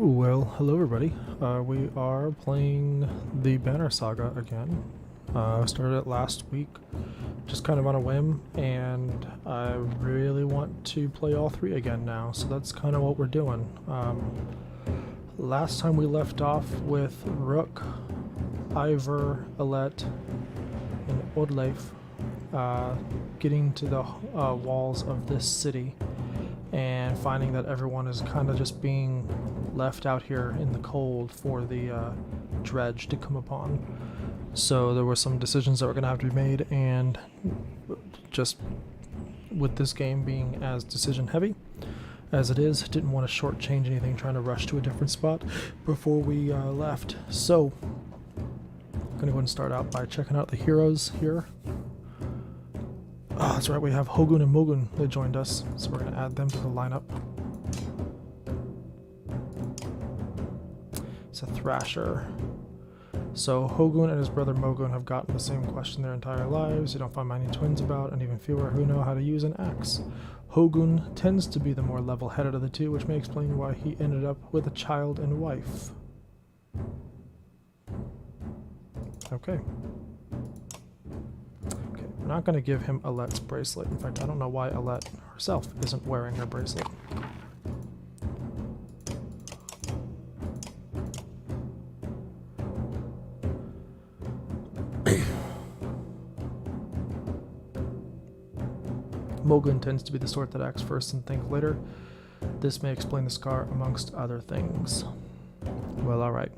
Well, hello everybody. We are playing the Banner Saga again. Started it last week, just kind of on a whim, and I really want to play all three again now, so that's kind of what we're doing. Last time we left off with Rook, Ivor, Alette, and Oddleif getting to the walls of this city and finding that everyone is kind of just being left out here in the cold for the dredge to come upon. So there were some decisions that were going to have to be made, and just with this game being as decision heavy as it is, didn't want to shortchange anything trying to rush to a different spot before we left. So I'm going to go ahead and start out by checking out the heroes here. Oh, that's right, we have Hogun and Mogun. They joined us, so we're going to add them to the lineup. It's a Thrasher. So Hogun and his brother Mogun have gotten the same question their entire lives. You don't find many twins about, and even fewer who know how to use an axe. Hogun tends to be the more level-headed of the two, which may explain why he ended up with a child and wife. Okay. We're not going to give him Alette's bracelet. In fact, I don't know why Alette herself isn't wearing her bracelet. Mogun tends to be the sort that acts first and thinks later. This may explain the scar amongst other things. Well, alright.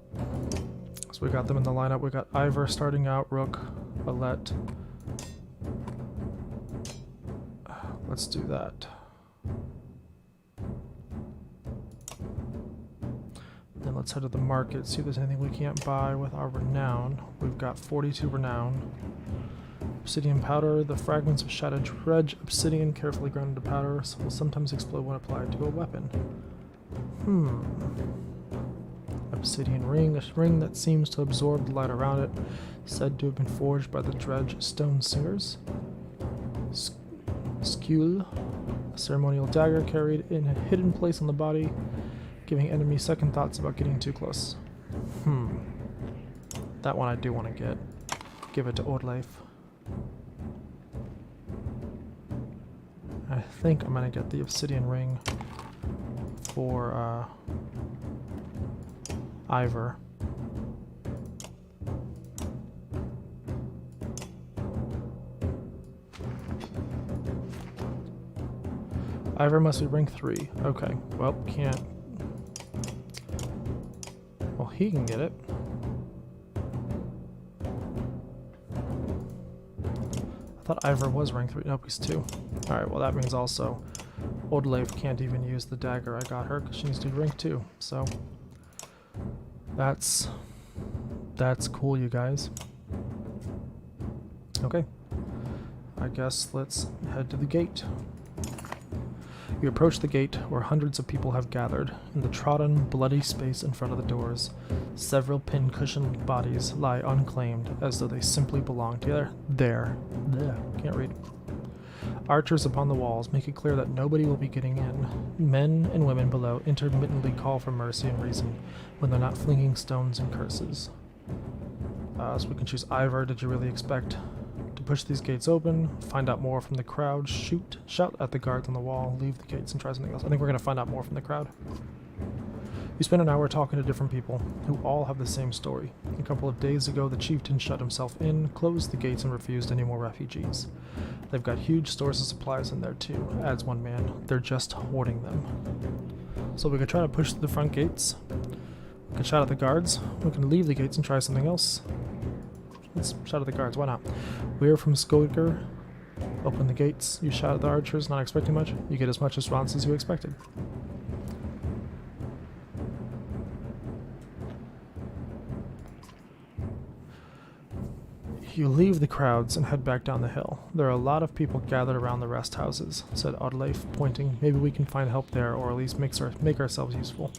So we got them in the lineup. We got Ivor starting out, Rook, Alette. Let's do that. Then let's head to the market, see if there's anything we can't buy with our renown. We've got 42 renown. Obsidian powder, the fragments of shattered dredge obsidian carefully ground into powder, so will sometimes explode when applied to a weapon. Obsidian ring, a ring that seems to absorb the light around it, said to have been forged by the dredge stone singers. Skule, a ceremonial dagger carried in a hidden place on the body, giving enemies second thoughts about getting too close. That one I do want to get. Give it to Oddleif. I think I'm going to get the obsidian ring for Ivor. Ivor must be rank 3. Okay, well, can't. Well, he can get it. I thought Ivor was rank 3. Nope, he's 2. Alright, well, that means also Oddleif can't even use the dagger I got her because she needs to be rank 2. So, that's cool, you guys. Okay. I guess let's head to the gate. You approach the gate, where hundreds of people have gathered. In the trodden, bloody space in front of the doors, several pin-cushioned bodies lie unclaimed, as though they simply belong together. There. Can't read. Archers upon the walls make it clear that nobody will be getting in. Men and women below intermittently call for mercy and reason, when they're not flinging stones and curses. So we can choose Ivor. Did you really expect to push these gates open, find out more from the crowd, shout at the guards on the wall, leave the gates and try something else? I think we're going to find out more from the crowd. You spend an hour talking to different people, who all have the same story. A couple of days ago, the chieftain shut himself in, closed the gates, and refused any more refugees. They've got huge stores of supplies in there too, adds one man. They're just hoarding them. So we could try to push through the front gates. We could shout at the guards. We can leave the gates and try something else. Let's shout at the guards, why not? We are from Skoger. Open the gates. You shout at the archers, not expecting much. You get as much response as you expected. You leave the crowds and head back down the hill. There are a lot of people gathered around the rest houses, said Oddleif, pointing. Maybe we can find help there, or at least make ourselves useful.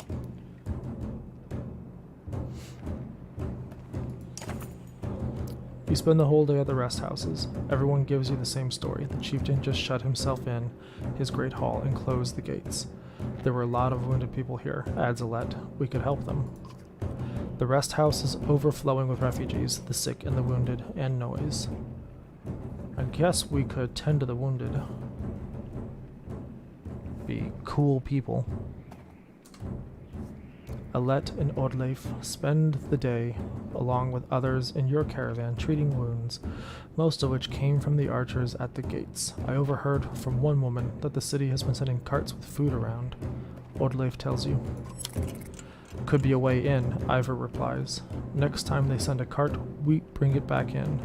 You spend the whole day at the rest houses. Everyone gives you the same story. The chieftain just shut himself in his great hall and closed the gates. There were a lot of wounded people here, adds Alette. We could help them. The rest house is overflowing with refugees, the sick and the wounded, and noise. I guess we could tend to the wounded. Be cool people. Alette and Oddleif spend the day, along with others in your caravan, treating wounds, most of which came from the archers at the gates. I overheard from one woman that the city has been sending carts with food around. Oddleif tells you. Could be a way in, Ivor replies. Next time they send a cart, we bring it back in.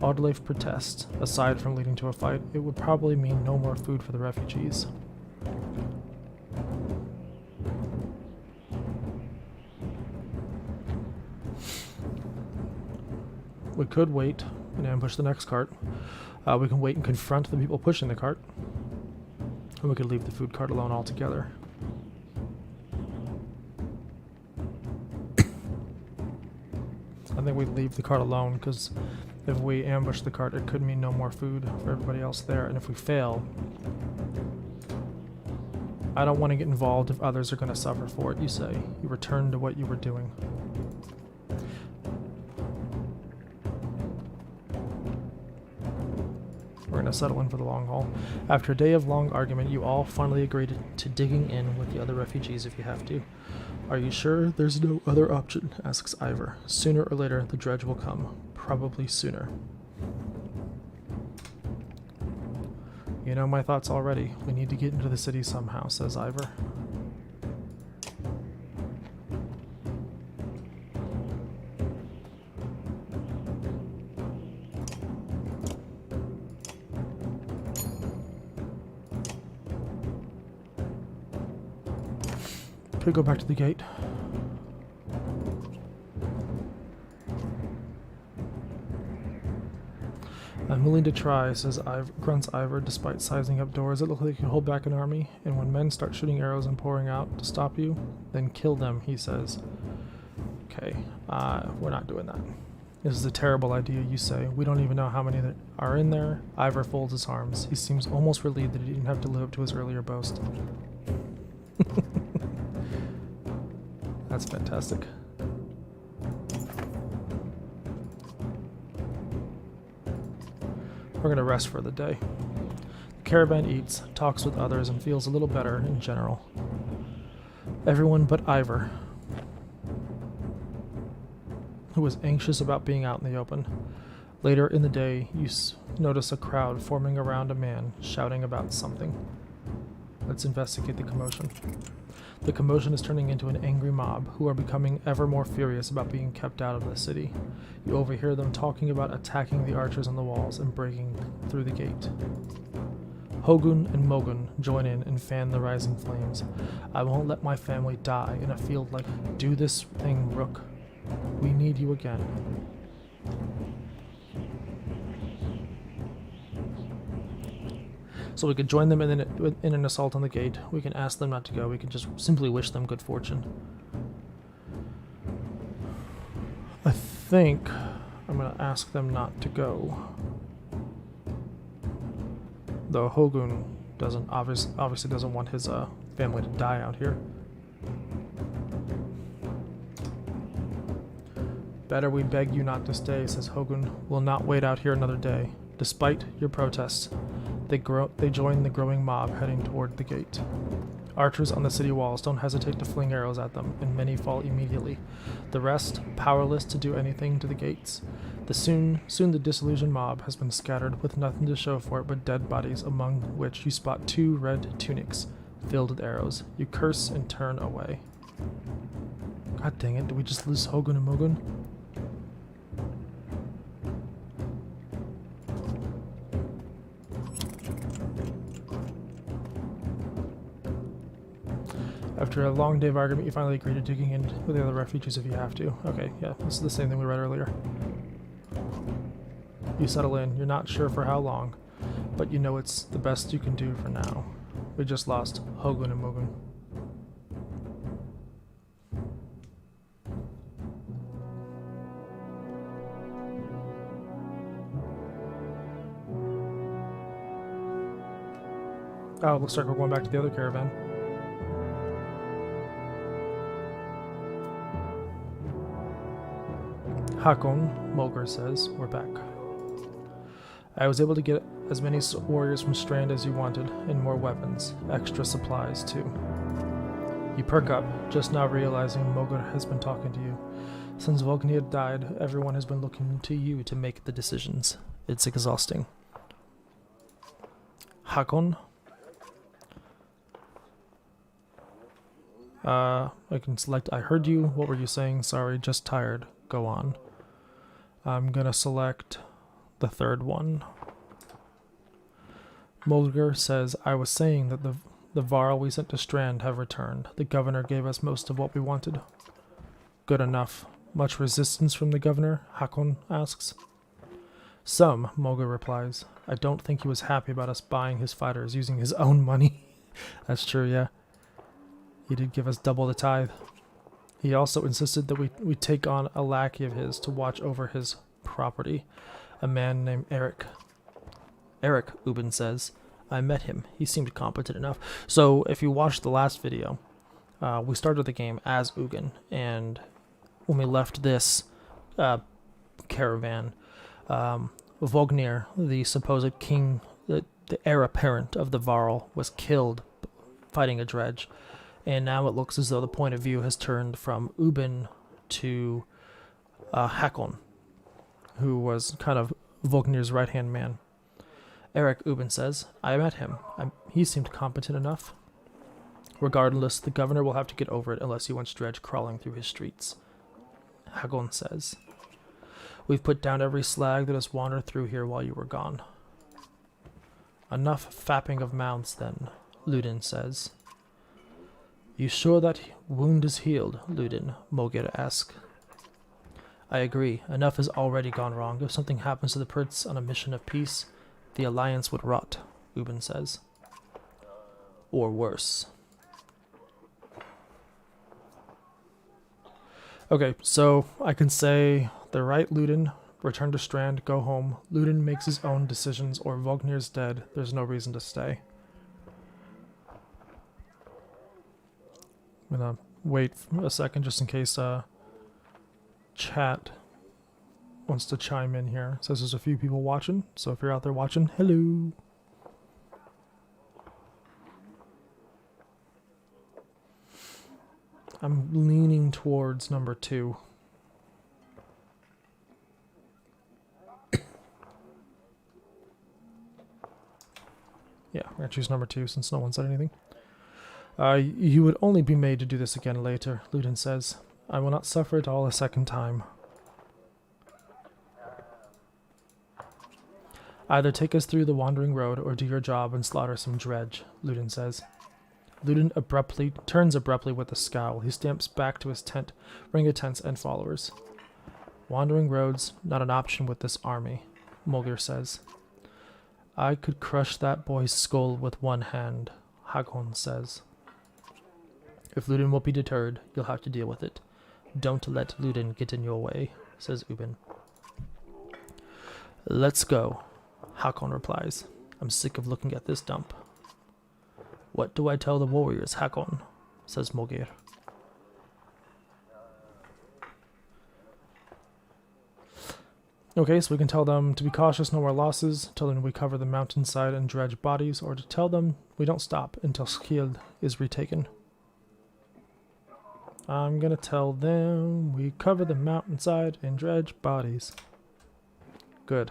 Oddleif protests. Aside from leading to a fight, it would probably mean no more food for the refugees. We could wait and ambush the next cart. We can wait and confront the people pushing the cart. And we could leave the food cart alone altogether. I think we leave the cart alone, because if we ambush the cart, it could mean no more food for everybody else there. And if we fail, I don't want to get involved if others are going to suffer for it, you say. You return to what you were doing. We're going to settle in for the long haul. After a day of long argument, you all finally agreed to digging in with the other refugees if you have to. Are you sure there's no other option? Asks Ivor. Sooner or later, the dredge will come. Probably sooner. You know my thoughts already. We need to get into the city somehow, says Ivor. Could go back to the gate. I'm willing to try, grunts Ivor, despite sizing up doors that look like you can hold back an army, and when men start shooting arrows and pouring out to stop you, then kill them, he says. Okay, we're not doing that. This is a terrible idea, you say. We don't even know how many that are in there. Ivor folds his arms. He seems almost relieved that he didn't have to live up to his earlier boast. That's fantastic. We're going to rest for the day. The caravan eats, talks with others, and feels a little better in general. Everyone but Ivor, who was anxious about being out in the open. Later in the day, you notice a crowd forming around a man, shouting about something. Let's investigate the commotion. The commotion is turning into an angry mob, who are becoming ever more furious about being kept out of the city. You overhear them talking about attacking the archers on the walls and breaking through the gate. Hogun and Mogun join in and fan the rising flames. I won't let my family die in a field like... Do this thing, Rook. We need you again. So we could join them in an assault on the gate. We can ask them not to go. We can just simply wish them good fortune. I think I'm going to ask them not to go. Though Hogun doesn't obviously doesn't want his family to die out here. Better we beg you not to stay, says Hogun. We'll not wait out here another day. Despite your protests, they join the growing mob heading toward the gate. Archers on the city walls don't hesitate to fling arrows at them, and many fall immediately. The rest, powerless to do anything to the gates. Soon the disillusioned mob has been scattered with nothing to show for it but dead bodies, among which you spot 2 red tunics filled with arrows. You curse and turn away. God dang it, did we just lose Hogun and Mogun? After a long day of argument, you finally agree to digging in with the other refugees if you have to. Okay, yeah, this is the same thing we read earlier. You settle in. You're not sure for how long, but you know it's the best you can do for now. We just lost Hogun and Mogun. Oh, it looks like we're going back to the other caravan. Hakon, Mulgar says, we're back. I was able to get as many warriors from Strand as you wanted, and more weapons. Extra supplies, too. You perk up, just now realizing Mulgar has been talking to you. Since Vognir died, everyone has been looking to you to make the decisions. It's exhausting. Hakon? I can select I heard you. What were you saying? Sorry, just tired. Go on. I'm gonna select the third one. Mulgar says, I was saying that the Varl we sent to Strand have returned. The governor gave us most of what we wanted. Good enough. Much resistance from the governor? Hakon asks. Some, Mulgar replies. I don't think he was happy about us buying his fighters using his own money. That's true, yeah. He did give us double the tithe. He also insisted that we take on a lackey of his to watch over his property, a man named Eric. Eric, Ubin says. I met him. He seemed competent enough. So, if you watched the last video, we started the game as Ugin, and when we left this caravan, Vognir, the supposed king, the heir apparent of the Varl, was killed fighting a dredge. And now it looks as though the point of view has turned from Ubin to Hakon, who was kind of Vognir's right-hand man. Eric, Ubin says, I met him. He seemed competent enough. Regardless, the governor will have to get over it unless he wants dredge crawling through his streets. Hakon says, we've put down every slag that has wandered through here while you were gone. Enough fapping of mouths, then, Ludin says. You sure that wound is healed, Ludin? Mulgar asks. I agree. Enough has already gone wrong. If something happens to the Prince on a mission of peace, the alliance would rot, Ubin says. Or worse. Okay, so I can say the right Ludin, return to Strand, go home. Ludin makes his own decisions, or Vognir's dead. There's no reason to stay. I'm gonna wait a second just in case chat wants to chime in here. It says there's a few people watching, so if you're out there watching, hello. I'm leaning towards number 2. Yeah, we're gonna choose number 2 since no one said anything. You would only be made to do this again later, Ludin says. I will not suffer it all a second time. Either take us through the wandering road or do your job and slaughter some dredge, Ludin says. Ludin turns abruptly with a scowl. He stamps back to his tent, ring of tents and followers. Wandering roads, not an option with this army, Mulgar says. I could crush that boy's skull with one hand, Hakon says. If Ludin won't be deterred, you'll have to deal with it. Don't let Ludin get in your way, says Ubin. Let's go, Hakon replies. I'm sick of looking at this dump. What do I tell the warriors, Hakon? Says Mulgar. Okay, so we can tell them to be cautious, no more losses, tell them we cover the mountainside and dredge bodies, or to tell them we don't stop until Skild is retaken. I'm gonna tell them we cover the mountainside and dredge bodies. Good.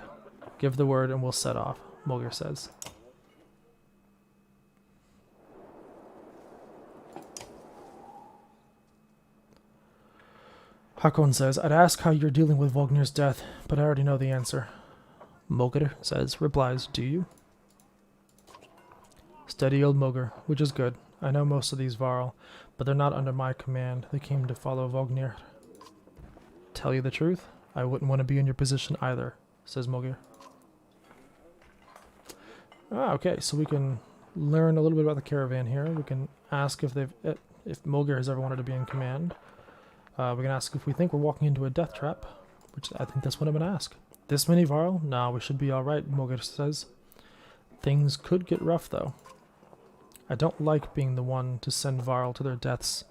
Give the word and we'll set off, Mulgar says. Hakon says, I'd ask how you're dealing with Vognir's death, but I already know the answer. Mulgar replies, do you? Steady old Mulgar, which is good. I know most of these Varl, but they're not under my command. They came to follow Vognir. Tell you the truth, I wouldn't want to be in your position either, says Mulgar. Okay, so we can learn a little bit about the caravan here. We can ask if Mulgar has ever wanted to be in command. We can ask if we think we're walking into a death trap, which I think that's what I'm going to ask. This many Varl? No, we should be alright, Mulgar says. Things could get rough, though. I don't like being the one to send Varl to their deaths.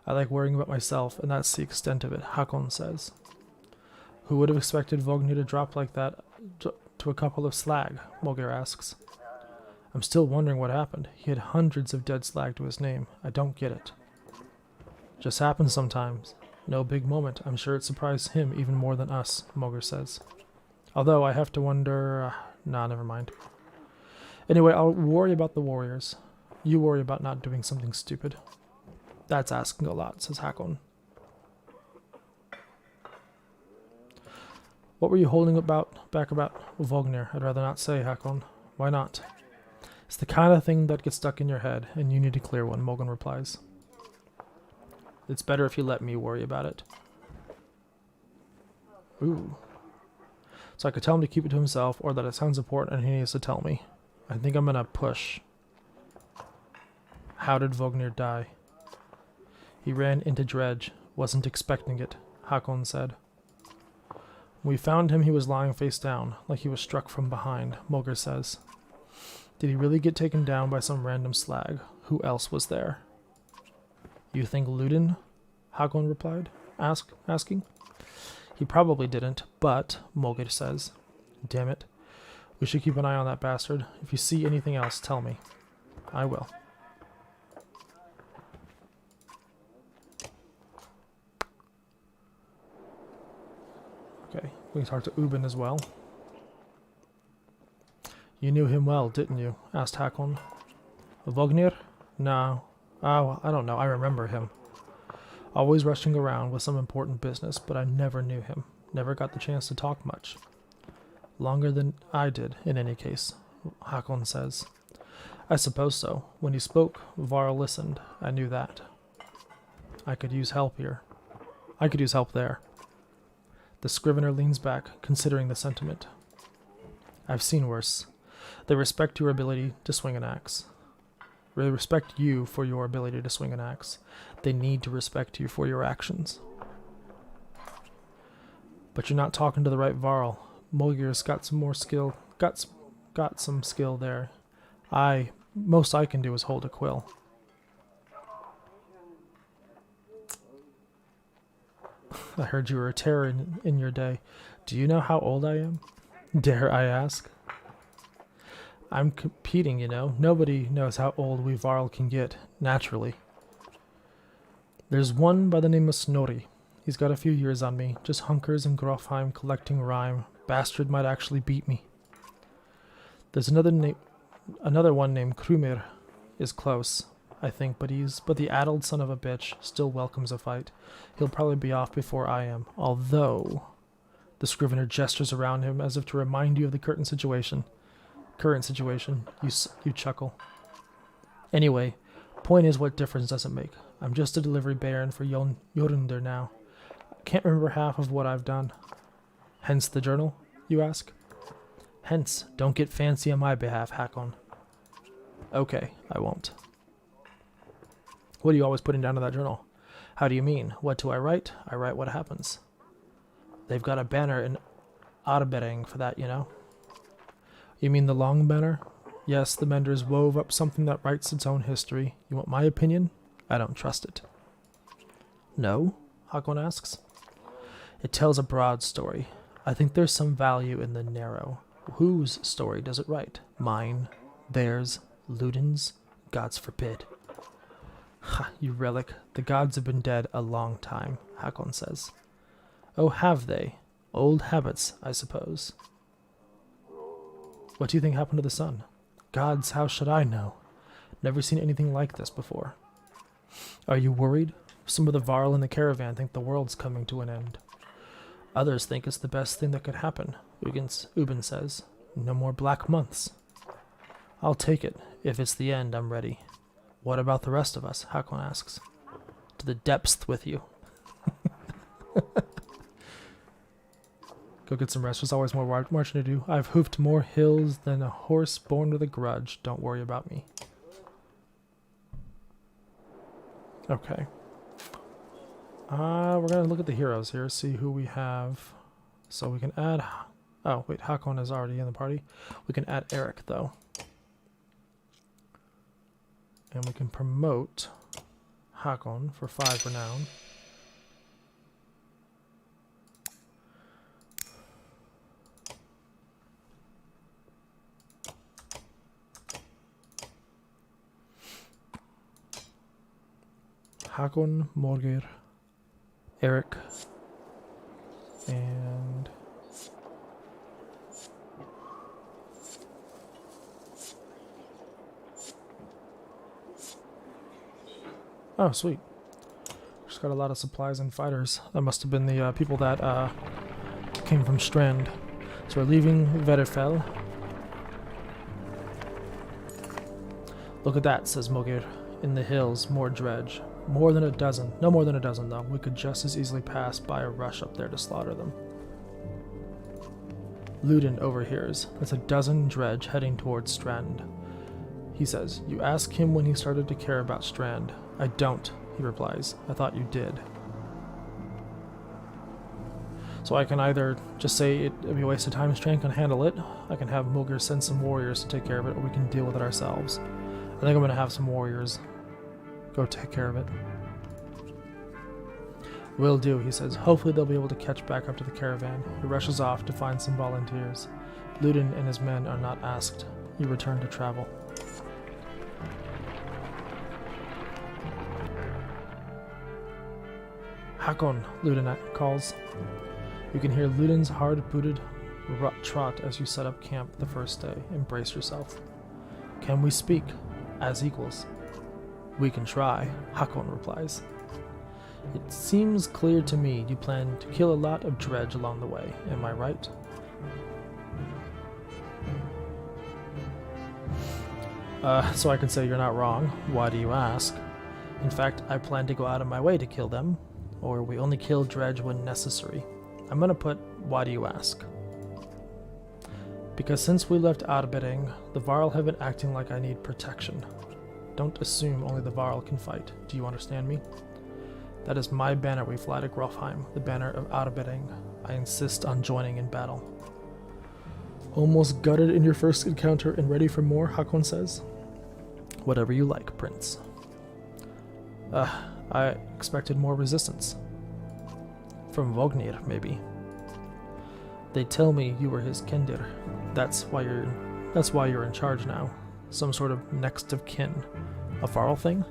I like worrying about myself, and that's the extent of it, Hakon says. Who would have expected Vognir to drop like that to a couple of slag? Mulgir asks. I'm still wondering what happened. He had hundreds of dead slag to his name. I don't get it. Just happens sometimes. No big moment. I'm sure it surprised him even more than us, Mulgir says. Although I have to wonder... nah, never mind. Anyway, I'll worry about the warriors. You worry about not doing something stupid. That's asking a lot, says Hakon. What were you holding back about Vognir? I'd rather not say, Hakon. Why not? It's the kind of thing that gets stuck in your head, and you need a clear one, Mogan replies. It's better if you let me worry about it. Ooh. So I could tell him to keep it to himself, or that it sounds important and he needs to tell me. I think I'm gonna push. How did Vognir die? He ran into dredge. Wasn't expecting it, Hakon said. When we found him, he was lying face down, like he was struck from behind, Mulgir says. Did he really get taken down by some random slag? Who else was there? You think Ludin? Hakon replied, asking. He probably didn't, but, Mulgir says. Damn it. We should keep an eye on that bastard. If you see anything else, tell me. I will. Okay, we can talk to Ubin as well. You knew him well, didn't you? Asked Hakon. Vognir? No. Oh, I don't know. I remember him. Always rushing around with some important business, but I never knew him. Never got the chance to talk much. Longer than I did, in any case, Hakon says. I suppose so. When he spoke, Varl listened. I knew that. I could use help here. I could use help there. The scrivener leans back, considering the sentiment. I've seen worse. They respect your ability to swing an axe. They respect you for your ability to swing an axe. They need to respect you for your actions. But you're not talking to the right Varl. Mulgir's got some more skill. Got some skill there. Most I can do is hold a quill. I heard you were a terror in your day. Do you know how old I am? Dare I ask? I'm competing, you know. Nobody knows how old we Varl can get, naturally. There's one by the name of Snorri. He's got a few years on me, just hunkers in Grofheim collecting rhyme. Bastard might actually beat me. There's another one named Krumir is close, I think, but the addled son of a bitch still welcomes a fight. He'll probably be off before I am, although the scrivener gestures around him as if to remind you of the current situation. You chuckle. Anyway, point is, what difference does it make? I'm just a delivery baron for Jorundir now. I can't remember half of what I've done. Hence the journal, you ask? Hence, don't get fancy on my behalf, Hakon. Okay, I won't. What are you always putting down in that journal? How do you mean? What do I write? I write what happens. They've got a banner in Arbering for that, you know? You mean the long banner? Yes, the menders wove up something that writes its own history. You want my opinion? I don't trust it. No? Hakon asks. It tells a broad story. I think there's some value in the narrow. Whose story does it write? Mine? Theirs? Ludin's? Gods forbid. Ha, you relic. The gods have been dead a long time, Hakon says. Oh, have they? Old habits, I suppose. What do you think happened to the sun? Gods, how should I know? Never seen anything like this before. Are you worried? Some of the Varl in the caravan think the world's coming to an end. Others think it's the best thing that could happen, Ubin says. No more black months. I'll take it. If it's the end, I'm ready. What about the rest of us? Hakon asks. To the depths with you. Go get some rest. There's always more marching to do. I've hoofed more hills than a horse born with a grudge. Don't worry about me. Okay. We're going to look at the heroes here, see who we have. So we can add... Oh, wait, Hakon is already in the party. We can add Eric, though. And we can promote Hakon for 5 renown. Hakon, Morgir, Eric, and oh, sweet. Just got a lot of supplies and fighters. That must have been the people that came from Strand. So we're leaving Verifel. Look at that, says Mogir. In the hills, more dredge. More than a dozen. No more than a dozen, though. We could just as easily pass by a rush up there to slaughter them. Ludin overhears. That's a dozen dredge heading towards Strand. He says, you ask him when he started to care about Strand. I don't, he replies. I thought you did. So I can either just say it'd be a waste of time, Strand can handle it. I can have Mogir send some warriors to take care of it, or we can deal with it ourselves. I think I'm going to have some warriors go take care of it. Will do, he says. Hopefully they'll be able to catch back up to the caravan. He rushes off to find some volunteers. Ludin and his men are not asked. You return to travel. Hakon, Ludin calls. You can hear Ludin's hard-booted trot as you set up camp the first day. Embrace yourself. Can we speak? As equals. We can try, Hakon replies. It seems clear to me you plan to kill a lot of dredge along the way. Am I right? So I could say you're not wrong. Why do you ask? In fact, I plan to go out of my way to kill them, or we only kill dredge when necessary. I'm gonna put, why do you ask? Because since we left Arbering, the Varl have been acting like I need protection. Don't assume only the Varl can fight. Do you understand me? That is my banner we fly to Grofheim, the banner of Arbering. I insist on joining in battle. Almost gutted in your first encounter and ready for more, Hakon says. Whatever you like, Prince. I expected more resistance. From Vognir, maybe. They tell me you were his Kendir. That's why you're in charge now. Some sort of next of kin. A Varl thing?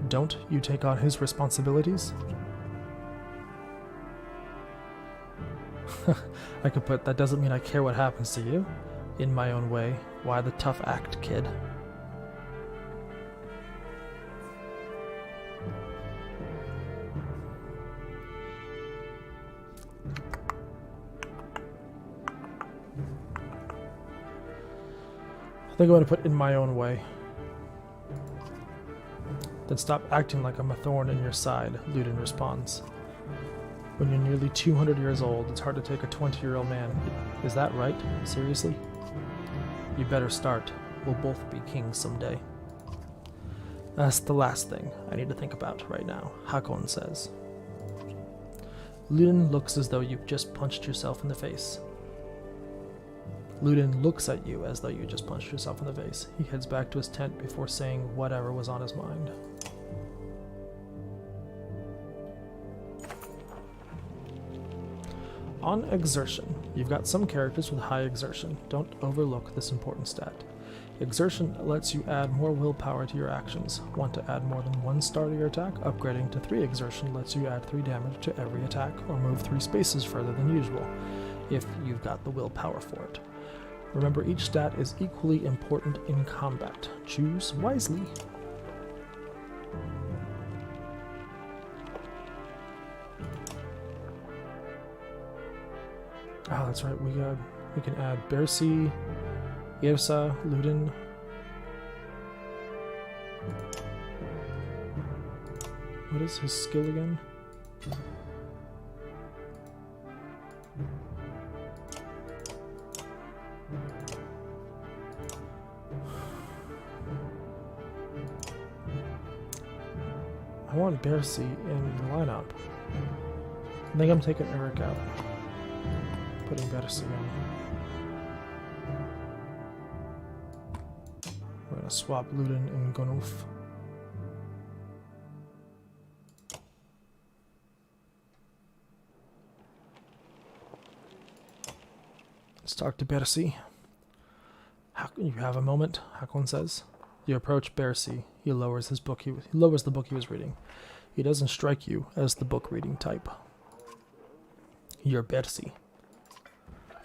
Don't you take on his responsibilities? I could put, that doesn't mean I care what happens to you. In my own way. Why the tough act, kid? I think I'm going to put in my own way. Then stop acting like I'm a thorn in your side, Ludin responds. When you're nearly 200 years old, it's hard to take a 20-year-old man. Is that right? Seriously? You better start. We'll both be kings someday. That's the last thing I need to think about right now, Hakon says. Ludin looks as though you've just punched yourself in the face. Ludin looks at you as though you just punched yourself in the face. He heads back to his tent before saying whatever was on his mind. On exertion. You've got some characters with high exertion. Don't overlook this important stat. Exertion lets you add more willpower to your actions. Want to add more than 1 star to your attack? Upgrading to 3 exertion lets you add 3 damage to every attack, or move 3 spaces further than usual, if you've got the willpower for it. Remember, each stat is equally important in combat. Choose wisely. Oh, that's right. We can add Bersi, Irsa, Ludin. What is his skill again? I want Bersi in the lineup. I think I'm taking Eric out. Putting Bersi in. We're gonna swap Ludin and Gunulf. Let's talk to Bersi. You have a moment, Hakon says. You approach Bercy. He lowers the book he was reading. He doesn't strike you as the book reading type. You're Bercy.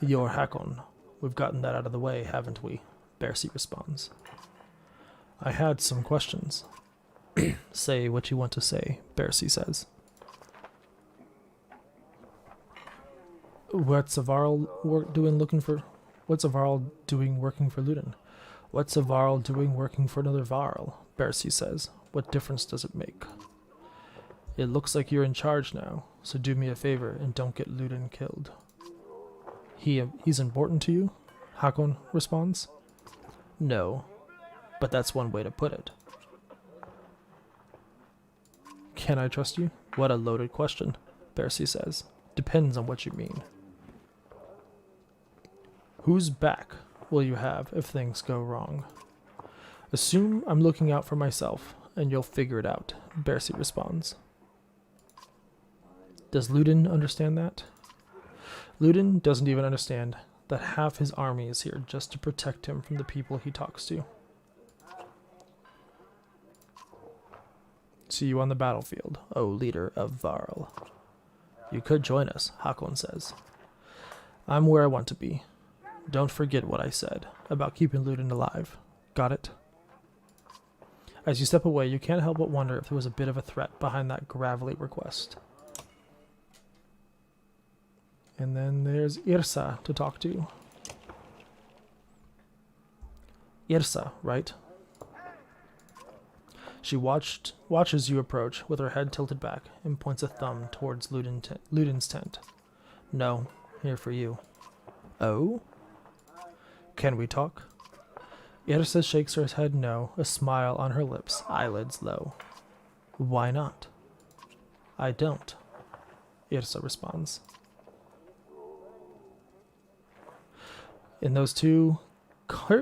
You're Hakon. We've gotten that out of the way, haven't we? Bercy responds. I had some questions. Say what you want to say, Bercy says. What's Avarl doing working for Ludin? What's Avarl doing working for another Varl? Bercy says. What difference does it make? It looks like you're in charge now, so do me a favor and don't get Ludin killed. He's important to you? Hakon responds. No, but that's one way to put it. Can I trust you? What a loaded question, Bercy says. Depends on what you mean. Whose back will you have if things go wrong? Assume I'm looking out for myself, and you'll figure it out, Bercy responds. Does Ludin understand that? Ludin doesn't even understand that half his army is here just to protect him from the people he talks to. See you on the battlefield, O leader of Varl. You could join us, Hakon says. I'm where I want to be. Don't forget what I said about keeping Ludin alive. Got it? As you step away, you can't help but wonder if there was a bit of a threat behind that gravelly request. And then there's Yrsa to talk to. Yrsa, right? She watches you approach with her head tilted back and points a thumb towards Ludin's tent. No, here for you. Oh? Can we talk? Yrsa shakes her head no, a smile on her lips, eyelids low. Why not? I don't, Yrsa responds. In those two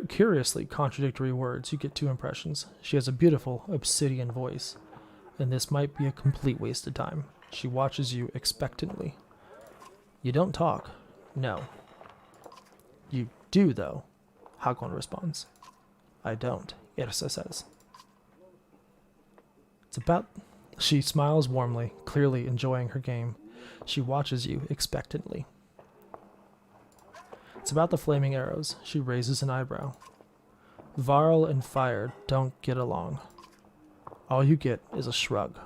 curiously contradictory words, you get two impressions. She has a beautiful obsidian voice, and this might be a complete waste of time. She watches you expectantly. You don't talk. No. You do, though, Hakon responds. I don't, Yrsa says. She smiles warmly, clearly enjoying her game. She watches you expectantly. It's about the flaming arrows. She raises an eyebrow. Varl and fire don't get along. All you get is a shrug.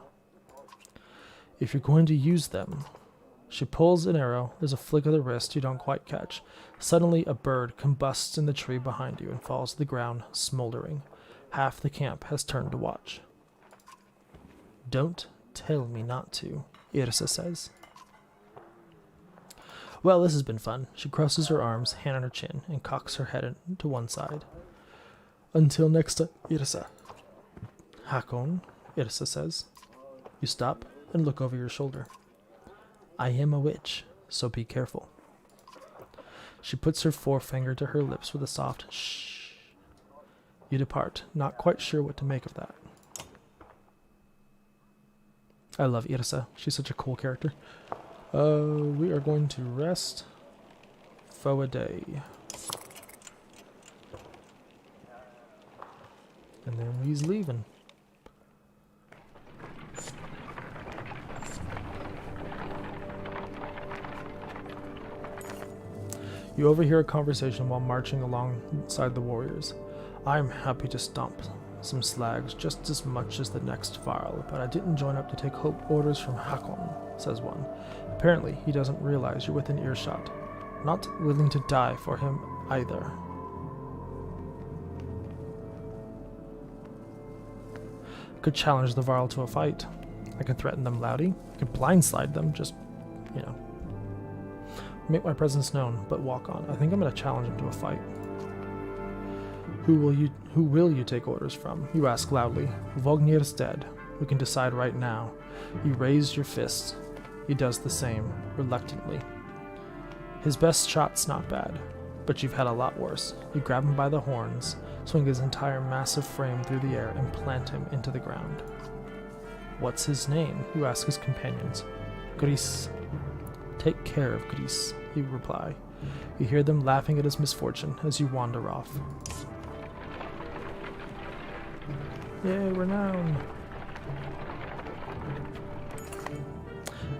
If you're going to use them... She pulls an arrow. There's a flick of the wrist you don't quite catch. Suddenly, a bird combusts in the tree behind you and falls to the ground, smoldering. Half the camp has turned to watch. Don't tell me not to, Yrsa says. Well, this has been fun. She crosses her arms, hand on her chin, and cocks her head to one side. Until next time, Yrsa. Hakon, Yrsa says. You stop and look over your shoulder. I am a witch, so be careful. She puts her forefinger to her lips with a soft shh. You depart, not quite sure what to make of that. I love Yrsa. She's such a cool character. We are going to rest for a day. And then we's leaving. You overhear a conversation while marching alongside the warriors. I'm happy to stomp some slags just as much as the next Varl, but I didn't join up to take orders from Hakon, says one. Apparently, he doesn't realize you're within earshot. Not willing to die for him either. I could challenge the Varl to a fight. I could threaten them loudly. I could blindside them, just, make my presence known, but walk on. I think I'm going to challenge him to a fight. Who will you take orders from? You ask loudly. Vognir's dead. We can decide right now. You raise your fist. He does the same, reluctantly. His best shot's not bad, but you've had a lot worse. You grab him by the horns, swing his entire massive frame through the air, and plant him into the ground. What's his name? You ask his companions. Gris. Take care of Gris, you reply. You hear them laughing at his misfortune as you wander off. Yay, renown!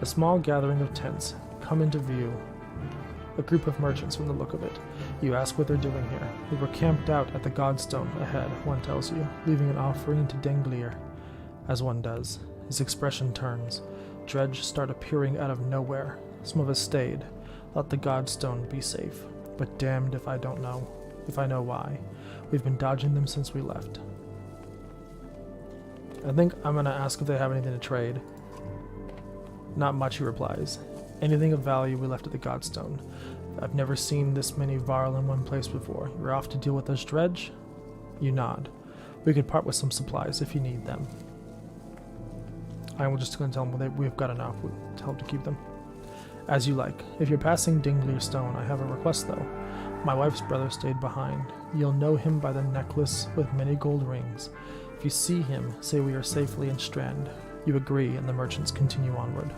A small gathering of tents come into view. A group of merchants from the look of it. You ask what they're doing here. They were camped out at the Godstone ahead, one tells you, leaving an offering to Denglier. As one does. His expression turns. Dredge start appearing out of nowhere. Some of us stayed. Let the Godstone be safe. But damned if I don't know. If I know why. We've been dodging them since we left. I think I'm gonna ask if they have anything to trade. Not much, he replies. Anything of value we left at the Godstone. I've never seen this many Varl in one place before. You're off to deal with us, Dredge? You nod. We could part with some supplies if you need them. I'm just going to tell them we've got enough to help to keep them. As you like. If you're passing Dingley Stone, I have a request though. My wife's brother stayed behind. You'll know him by the necklace with many gold rings. If you see him, say we are safely in Strand. You agree, and the merchants continue onward.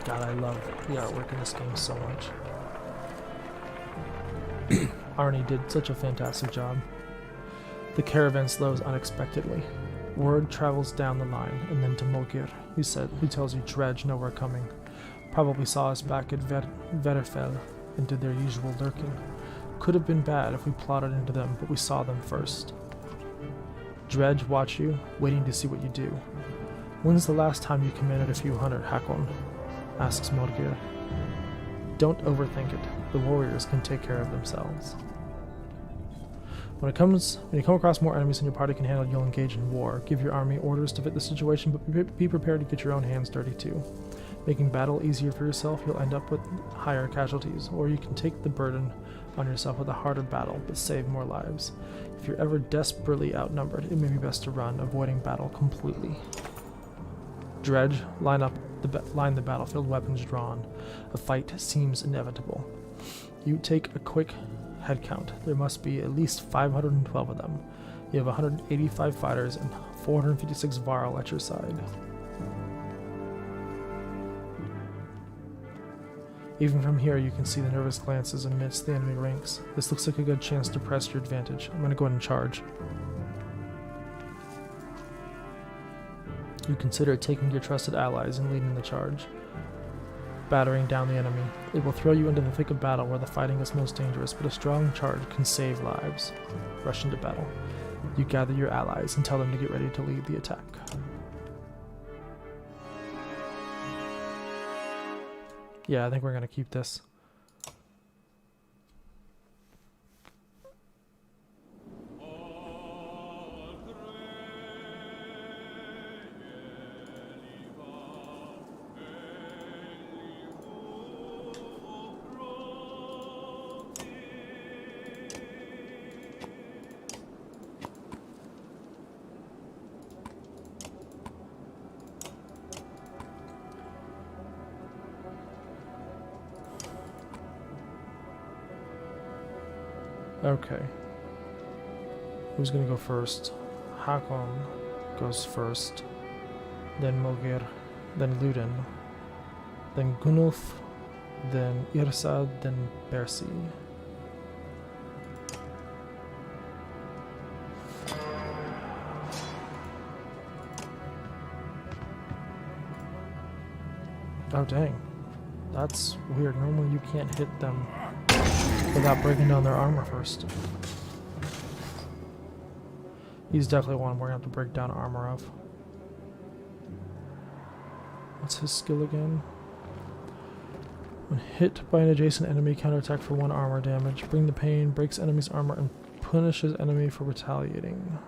God, I love the artwork in this game so much. Arnie did such a fantastic job. The caravan slows unexpectedly. Word travels down the line, and then to Mogir, who tells you Dredge know we're coming. Probably saw us back at Verifel and did their usual lurking. Could have been bad if we plotted into them, but we saw them first. Dredge watch you, waiting to see what you do. When's the last time you commanded a few hundred, Hakon? Asks Morgir. Don't overthink it. The warriors can take care of themselves. When you come across more enemies than your party can handle, you'll engage in war. Give your army orders to fit the situation, but be prepared to get your own hands dirty too. Making battle easier for yourself, you'll end up with higher casualties, or you can take the burden on yourself with a harder battle, but save more lives. If you're ever desperately outnumbered, it may be best to run, avoiding battle completely. Dredge, line the battlefield, weapons drawn. A fight seems inevitable. You take a quick head count. There must be at least 512 of them. You have 185 fighters and 456 Varl at your side. Even from here, you can see the nervous glances amidst the enemy ranks. This looks like a good chance to press your advantage. I'm going to go ahead and charge. You consider taking your trusted allies and leading the charge. Battering down the enemy. It will throw you into the thick of battle where the fighting is most dangerous, but a strong charge can save lives. Rush into battle. You gather your allies and tell them to get ready to lead the attack. Yeah, I think we're going to keep this. Okay. Who's gonna go first? Hakon goes first. Then Mogir. Then Luden. Then Gunnulf. Then Irsad. Then Bersi. Oh dang. That's weird. Normally you can't hit them without breaking down their armor first. He's definitely one we're gonna have to break down armor of. What's his skill again? When hit by an adjacent enemy, counterattack for 1 armor damage. Bring the pain, breaks enemy's armor, and punishes enemy for retaliating.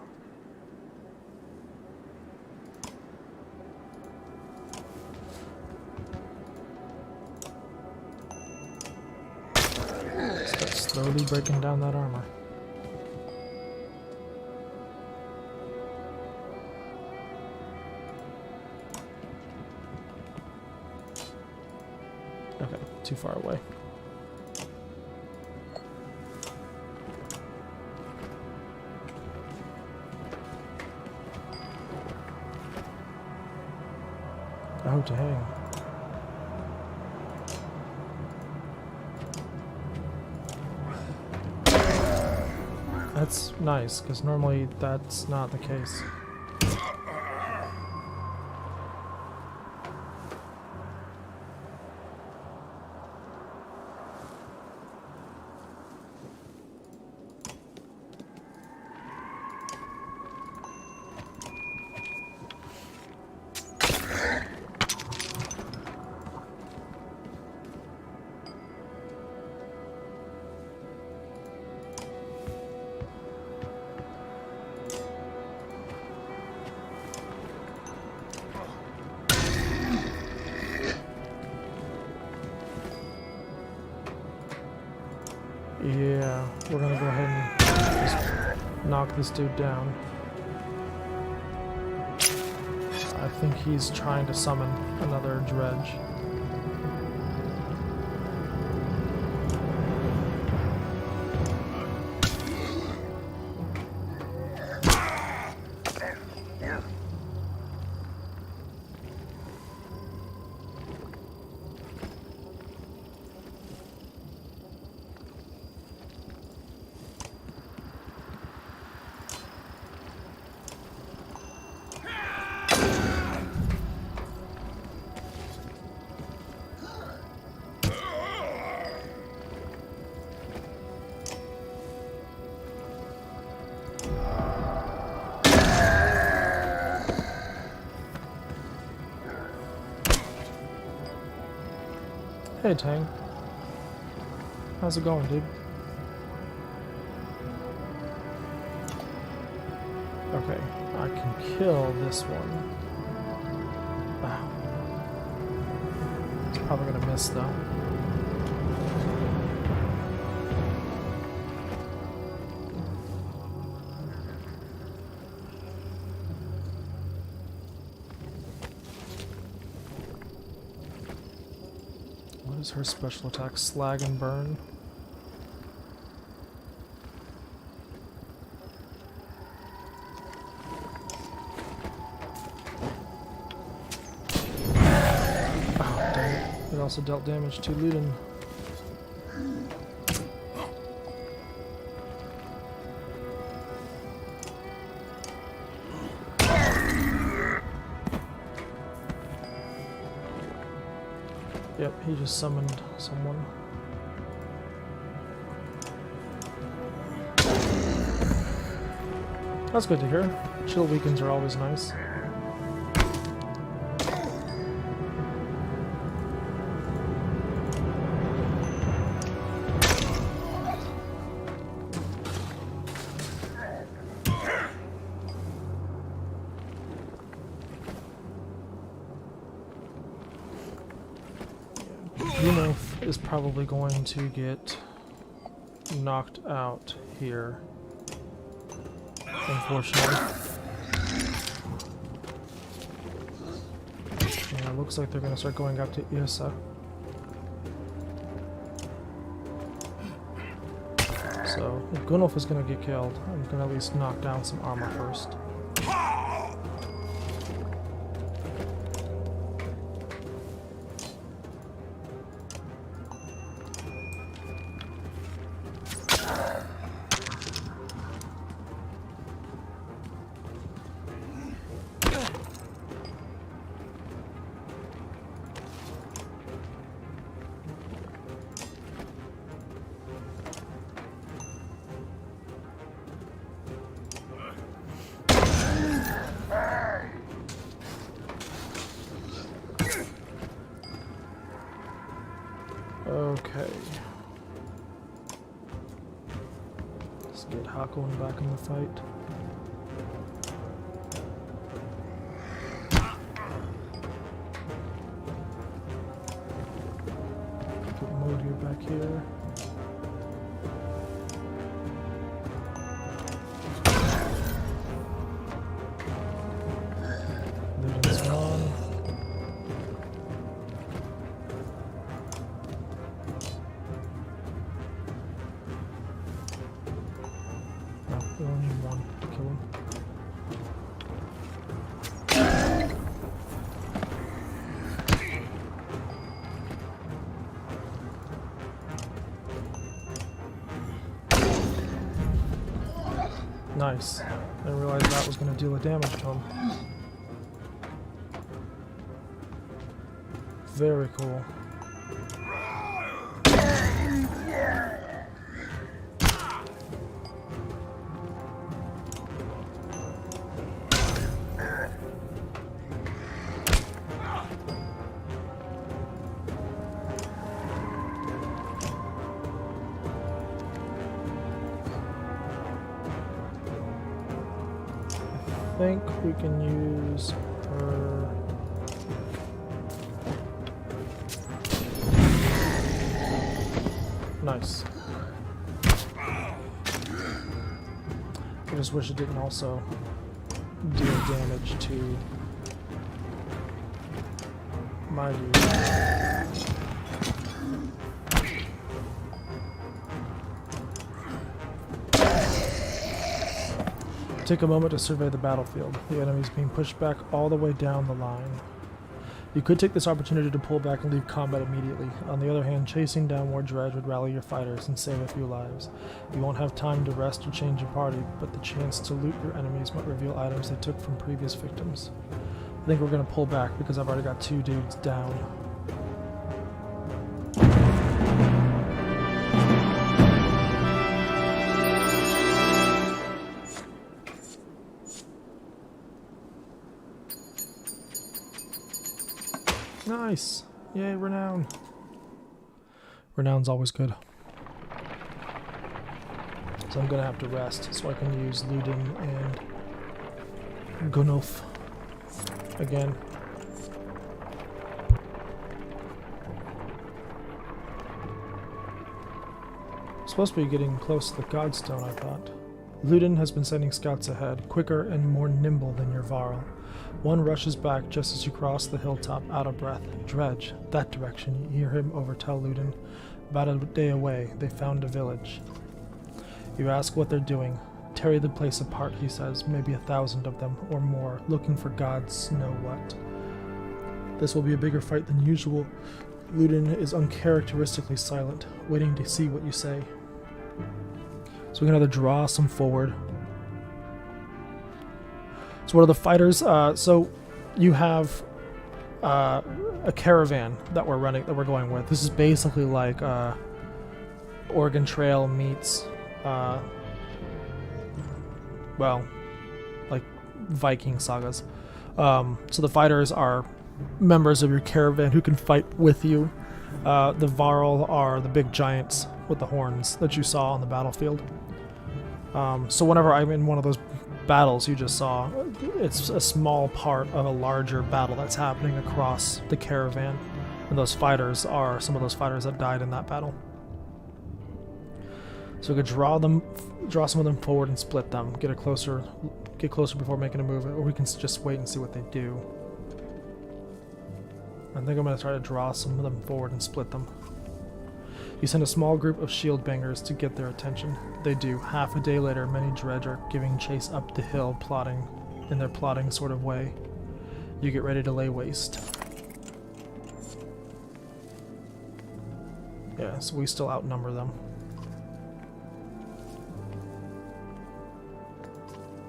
Slowly breaking down that armor. Okay, too far away. Oh dang. That's nice, because normally that's not the case. Yeah, we're gonna go ahead and just knock this dude down. I think he's trying to summon another dredge. Hey Tang, how's it going, dude? Okay, I can kill this one. It's probably gonna miss though. What is her special attack? Slag and burn? Oh, dang it. It also dealt damage to Luden. Yep, he just summoned someone. That's good to hear. Chill weekends are always nice. Is probably going to get knocked out here, unfortunately. Yeah, it looks like they're going to start going up to Isa. So, if Gunnulf is going to get killed, I'm going to at least knock down some armor first. Okay. Let's get Hakoin back in the fight. Get Modir back here. Luden's gone. We only need one to kill him. Nice. I didn't realize that was going to deal a damage to him. Very cool. I think we can use her. Nice. I just wish it didn't also deal damage to my dude. Take a moment to survey the battlefield. The enemy is being pushed back all the way down the line. You could take this opportunity to pull back and leave combat immediately. On the other hand, chasing down more dredge would rally your fighters and save a few lives. You won't have time to rest or change your party, but the chance to loot your enemies might reveal items they took from previous victims. I think we're going to pull back because I've already got 2 dudes down. Nice! Yay, renown. Renown's always good. So I'm gonna have to rest so I can use Ludin and Gunulf again. Supposed to be getting close to the Godstone, I thought. Ludin has been sending scouts ahead, quicker and more nimble than your Varl. One rushes back just as you cross the hilltop, out of breath. Dredge, that direction, you hear him overtell Ludin. About a day away, they found a village. You ask what they're doing. Tear the place apart, he says, maybe 1,000 of them, or more, looking for gods know what. This will be a bigger fight than usual. Ludin is uncharacteristically silent, waiting to see what you say. So we can either draw some forward. So what are the fighters? So you have a caravan that we're going with. This is basically like Oregon Trail meets, well, like Viking sagas. So the fighters are members of your caravan who can fight with you. The Varl are the big giants with the horns that you saw on the battlefield. So whenever I'm in one of those battles you just saw, it's a small part of a larger battle that's happening across the caravan, and those fighters are some of those fighters that died in that battle. So we could draw some of them forward and split them, get closer before making a move, or we can just wait and see what they do. I think I'm going to try to draw some of them forward and split them. You send a small group of shield bangers to get their attention. They do. Half a day later, many dredge are giving chase up the hill, plotting in their plotting sort of way. You get ready to lay waste. Yeah, so we still outnumber them.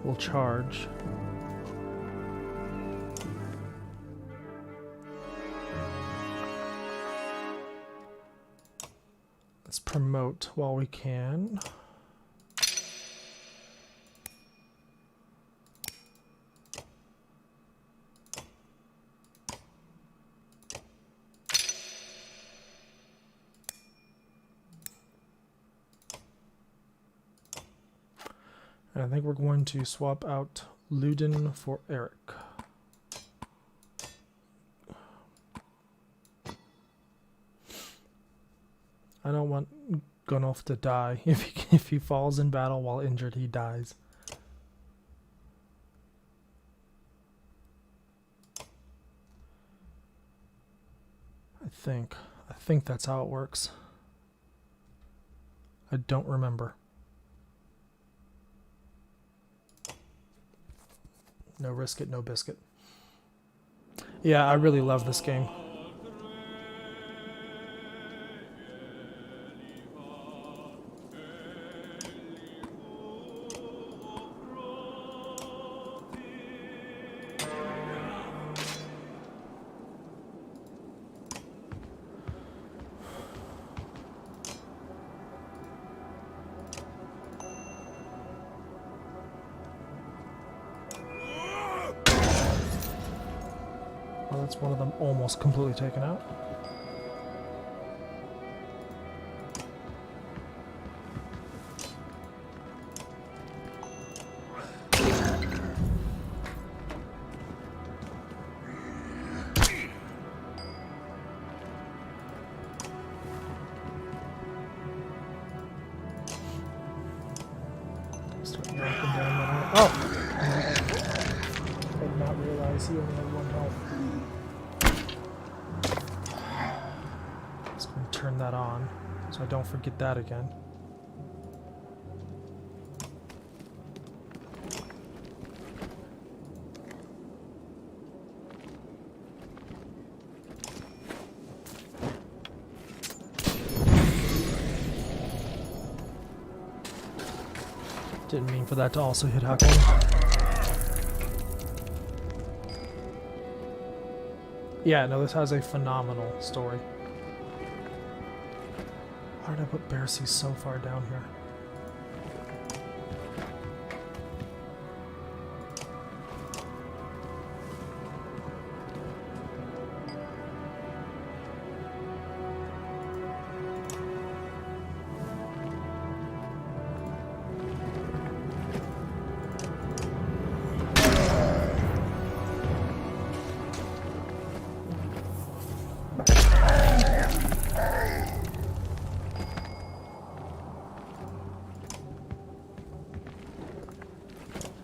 We'll charge. Let's promote while we can. And I think we're going to swap out Ludin for Eric. I don't want Gunulf to die. If he falls in battle while injured, he dies. I think that's how it works. I don't remember. No risk it, no biscuit. Yeah, I really love this game. that's one of them almost completely taken out. Oh! I did not realize he only had 1 health. Just going to turn that on so I don't forget that again. Didn't mean for that to also hit Huckle. Yeah, no, this has a phenomenal story. Why did I put Bear Sea so far down here?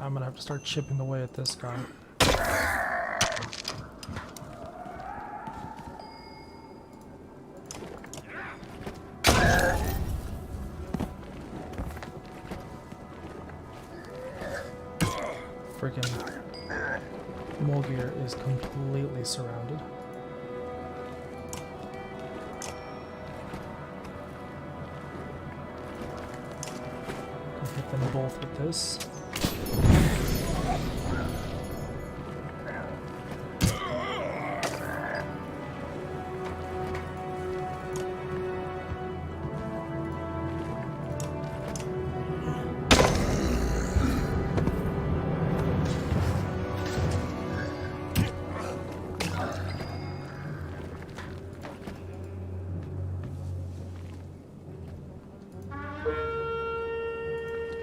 I'm gonna have to start chipping away at this guy. Freaking Mulgear is completely surrounded. Can hit them both with this.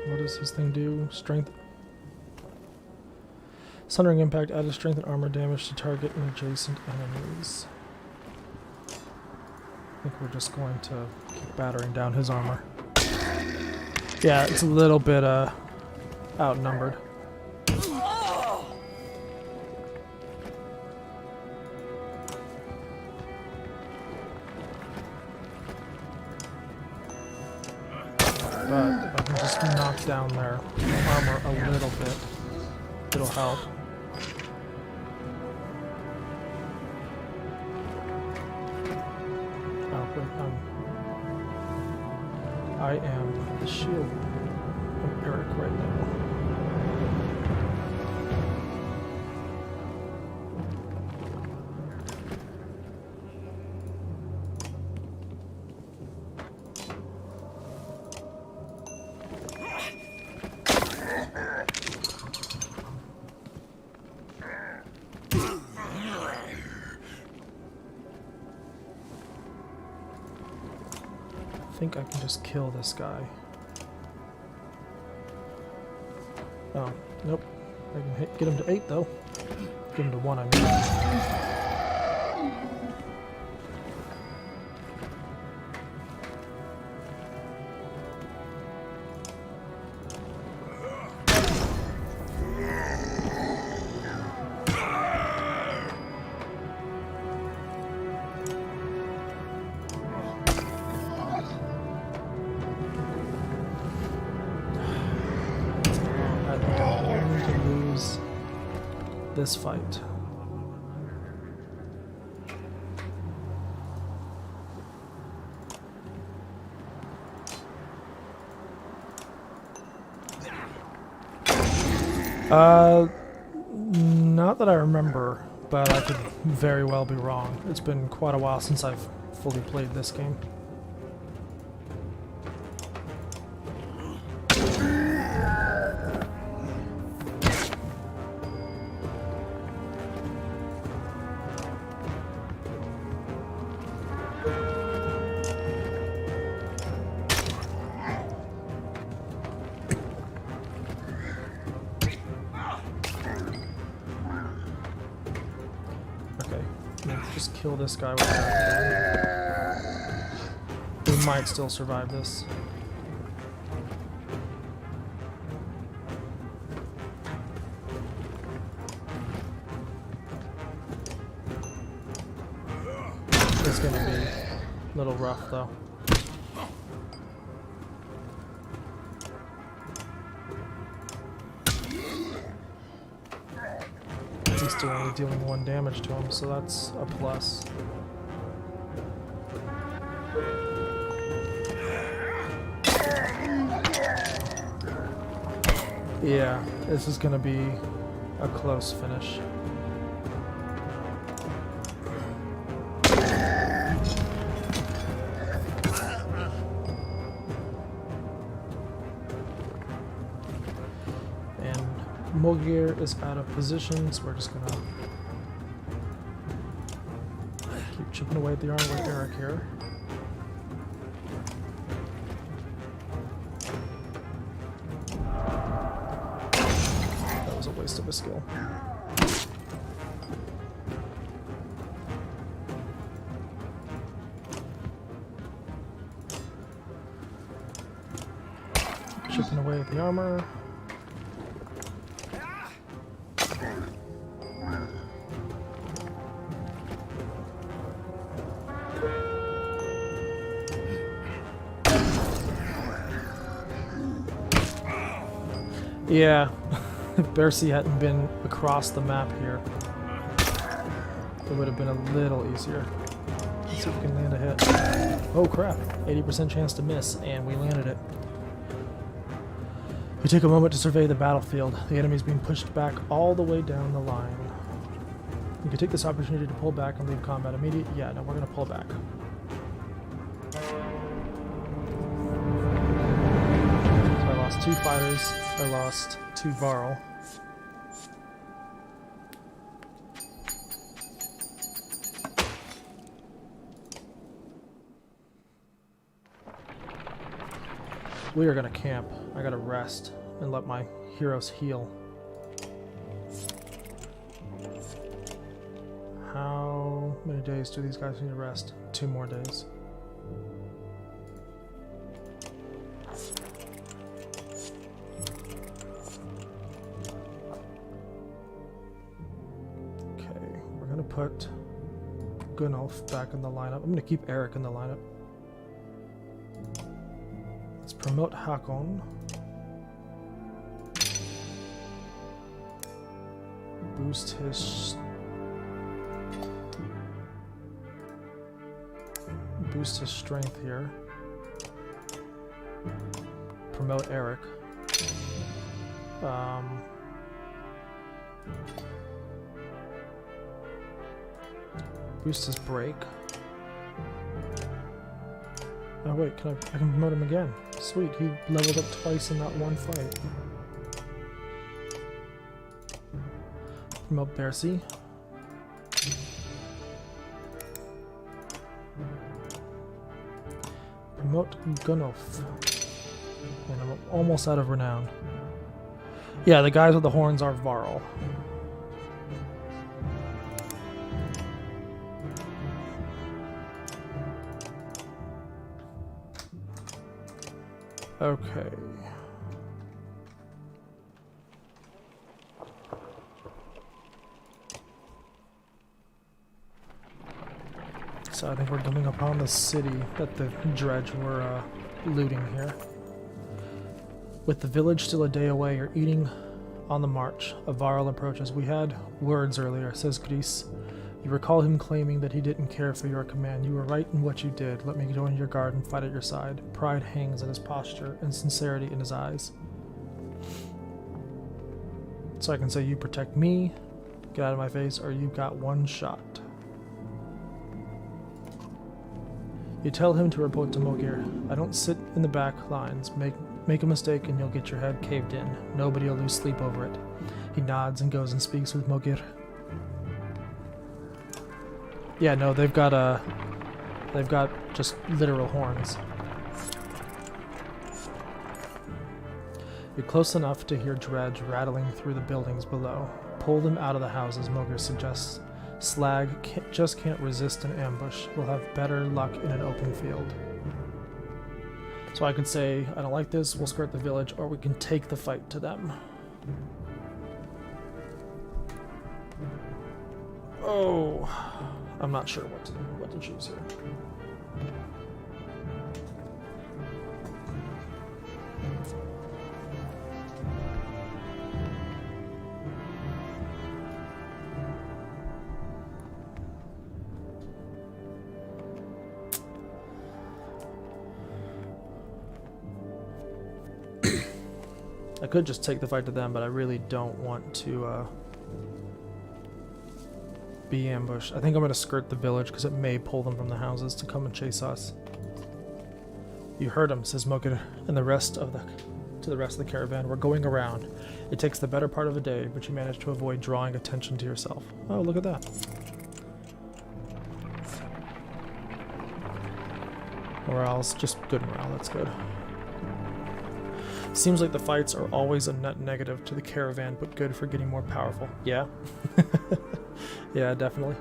What does this thing do? Strength. Sundering impact added strength and armor damage to target and adjacent enemies. I think we're just going to keep battering down his armor. Yeah, it's a little bit outnumbered. But if I can just knock down their armor a little bit, it'll help. Oh, but I am the shield of Eric right now. I think I can just kill this guy. Oh, nope. I can get him to 8 though. Get him to 1, I mean. This fight. Not that I remember, but I could very well be wrong. It's been quite a while since I've fully played this game. just kill this guy with that. We might still survive this. It's gonna be a little rough though. He's still only dealing 1 damage to him, so that's a plus. Yeah, this is gonna be a close finish. Mogir is out of position, so we're just gonna keep chipping away at the armor with Eric here. That was a waste of a skill. Chipping away at the armor. Yeah, if Bercy hadn't been across the map here, it would have been a little easier. Let's see if we can land a hit. Oh crap, 80% chance to miss, and we landed it. We take a moment to survey the battlefield. The enemy is being pushed back all the way down the line. You can take this opportunity to pull back and leave combat immediately. Yeah, no, we're going to pull back. So I lost 2 fighters. I lost 2 Varl. We are gonna camp. I gotta rest and let my heroes heal. How many days do these guys need to rest? 2 more days. Put Gunnulf back in the lineup. I'm going to keep Eric in the lineup. Let's promote Hakon. Boost his strength here. Promote Eric. Boost his break. Oh wait, I can promote him again. Sweet, he leveled up twice in that one fight. Promote Bercy. Promote Gunnulf. And I'm almost out of renown. Yeah, the guys with the horns are Varl. Okay. So I think we're coming upon the city that the Dredge were looting here. With the village still a day away, you're eating on the march. A Varl approaches. We had words earlier, says Gris. You recall him claiming that he didn't care for your command. You were right in what you did. Let me join your guard and fight at your side. Pride hangs in his posture and sincerity in his eyes. So I can say, you protect me, get out of my face, or you've got one shot. You tell him to report to Mogir. I don't sit in the back lines. Make a mistake and you'll get your head caved in. Nobody will lose sleep over it. He nods and goes and speaks with Mogir. Yeah, no, they've got just literal horns. You're close enough to hear Dredge rattling through the buildings below. Pull them out of the houses, Mogir suggests. Just can't resist an ambush. We'll have better luck in an open field. So I could say, I don't like this, we'll skirt the village, or we can take the fight to them. Oh, I'm not sure what to choose here. I could just take the fight to them, but I really don't want to be ambushed. I think I'm going to skirt the village because it may pull them from the houses to come and chase us. You heard him, says Mogir, and the rest of the caravan. We're going around. It takes the better part of a day, but you manage to avoid drawing attention to yourself. Oh, look at that. Morale's just good morale, that's good. Seems like the fights are always a net negative to the caravan, but good for getting more powerful. Yeah. Yeah, definitely.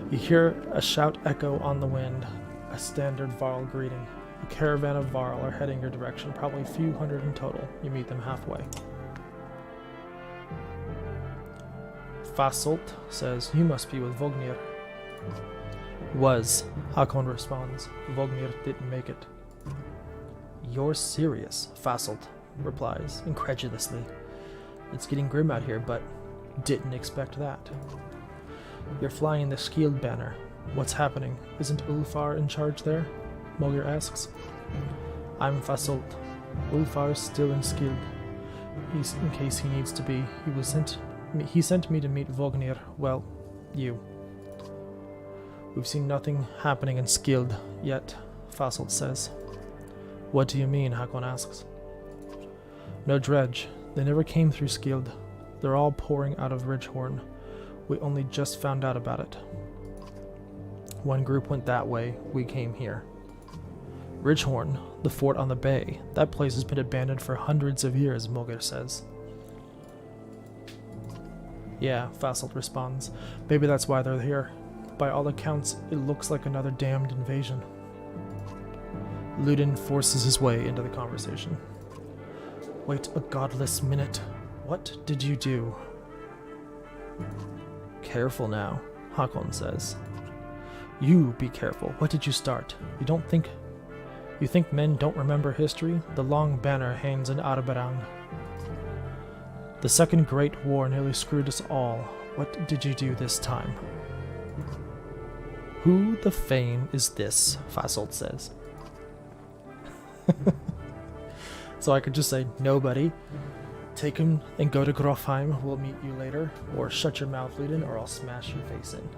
You hear a shout echo on the wind, a standard Varl greeting. A caravan of Varl are heading your direction, probably a few hundred in total. You meet them halfway. Fasolt says, you must be with Vognir. Was, Hakon responds. Vognir didn't make it. You're serious, Fasolt replies, incredulously. It's getting grim out here, but didn't expect that. You're flying the Skjöld banner. What's happening? Isn't Ulfar in charge there? Mogir asks. I'm Fasolt. Ulfar's still in Skjöld. He's in case he needs to be. He sent me to meet Vognir. Well, you. We've seen nothing happening in Skjöld yet, Fasolt says. What do you mean? Hakon asks. No dredge. They never came through Skjöld. They're all pouring out of Ridgehorn. We only just found out about it. One group went that way, we came here. Ridgehorn, the fort on the bay. That place has been abandoned for hundreds of years, Mogir says. Yeah, Fasolt responds. Maybe that's why they're here. By all accounts, it looks like another damned invasion. Ludin forces his way into the conversation. Wait a godless minute. What did you do? Careful now, Hakon says. You be careful. What did you start? You think men don't remember history? The long banner hangs in Arberang. The Second Great War nearly screwed us all. What did you do this time? Who the Fane is this? Fasolt says. So I could just say, nobody. Take him and go to Grofheim. We'll meet you later. Or shut your mouth, Ludin, or I'll smash your face in.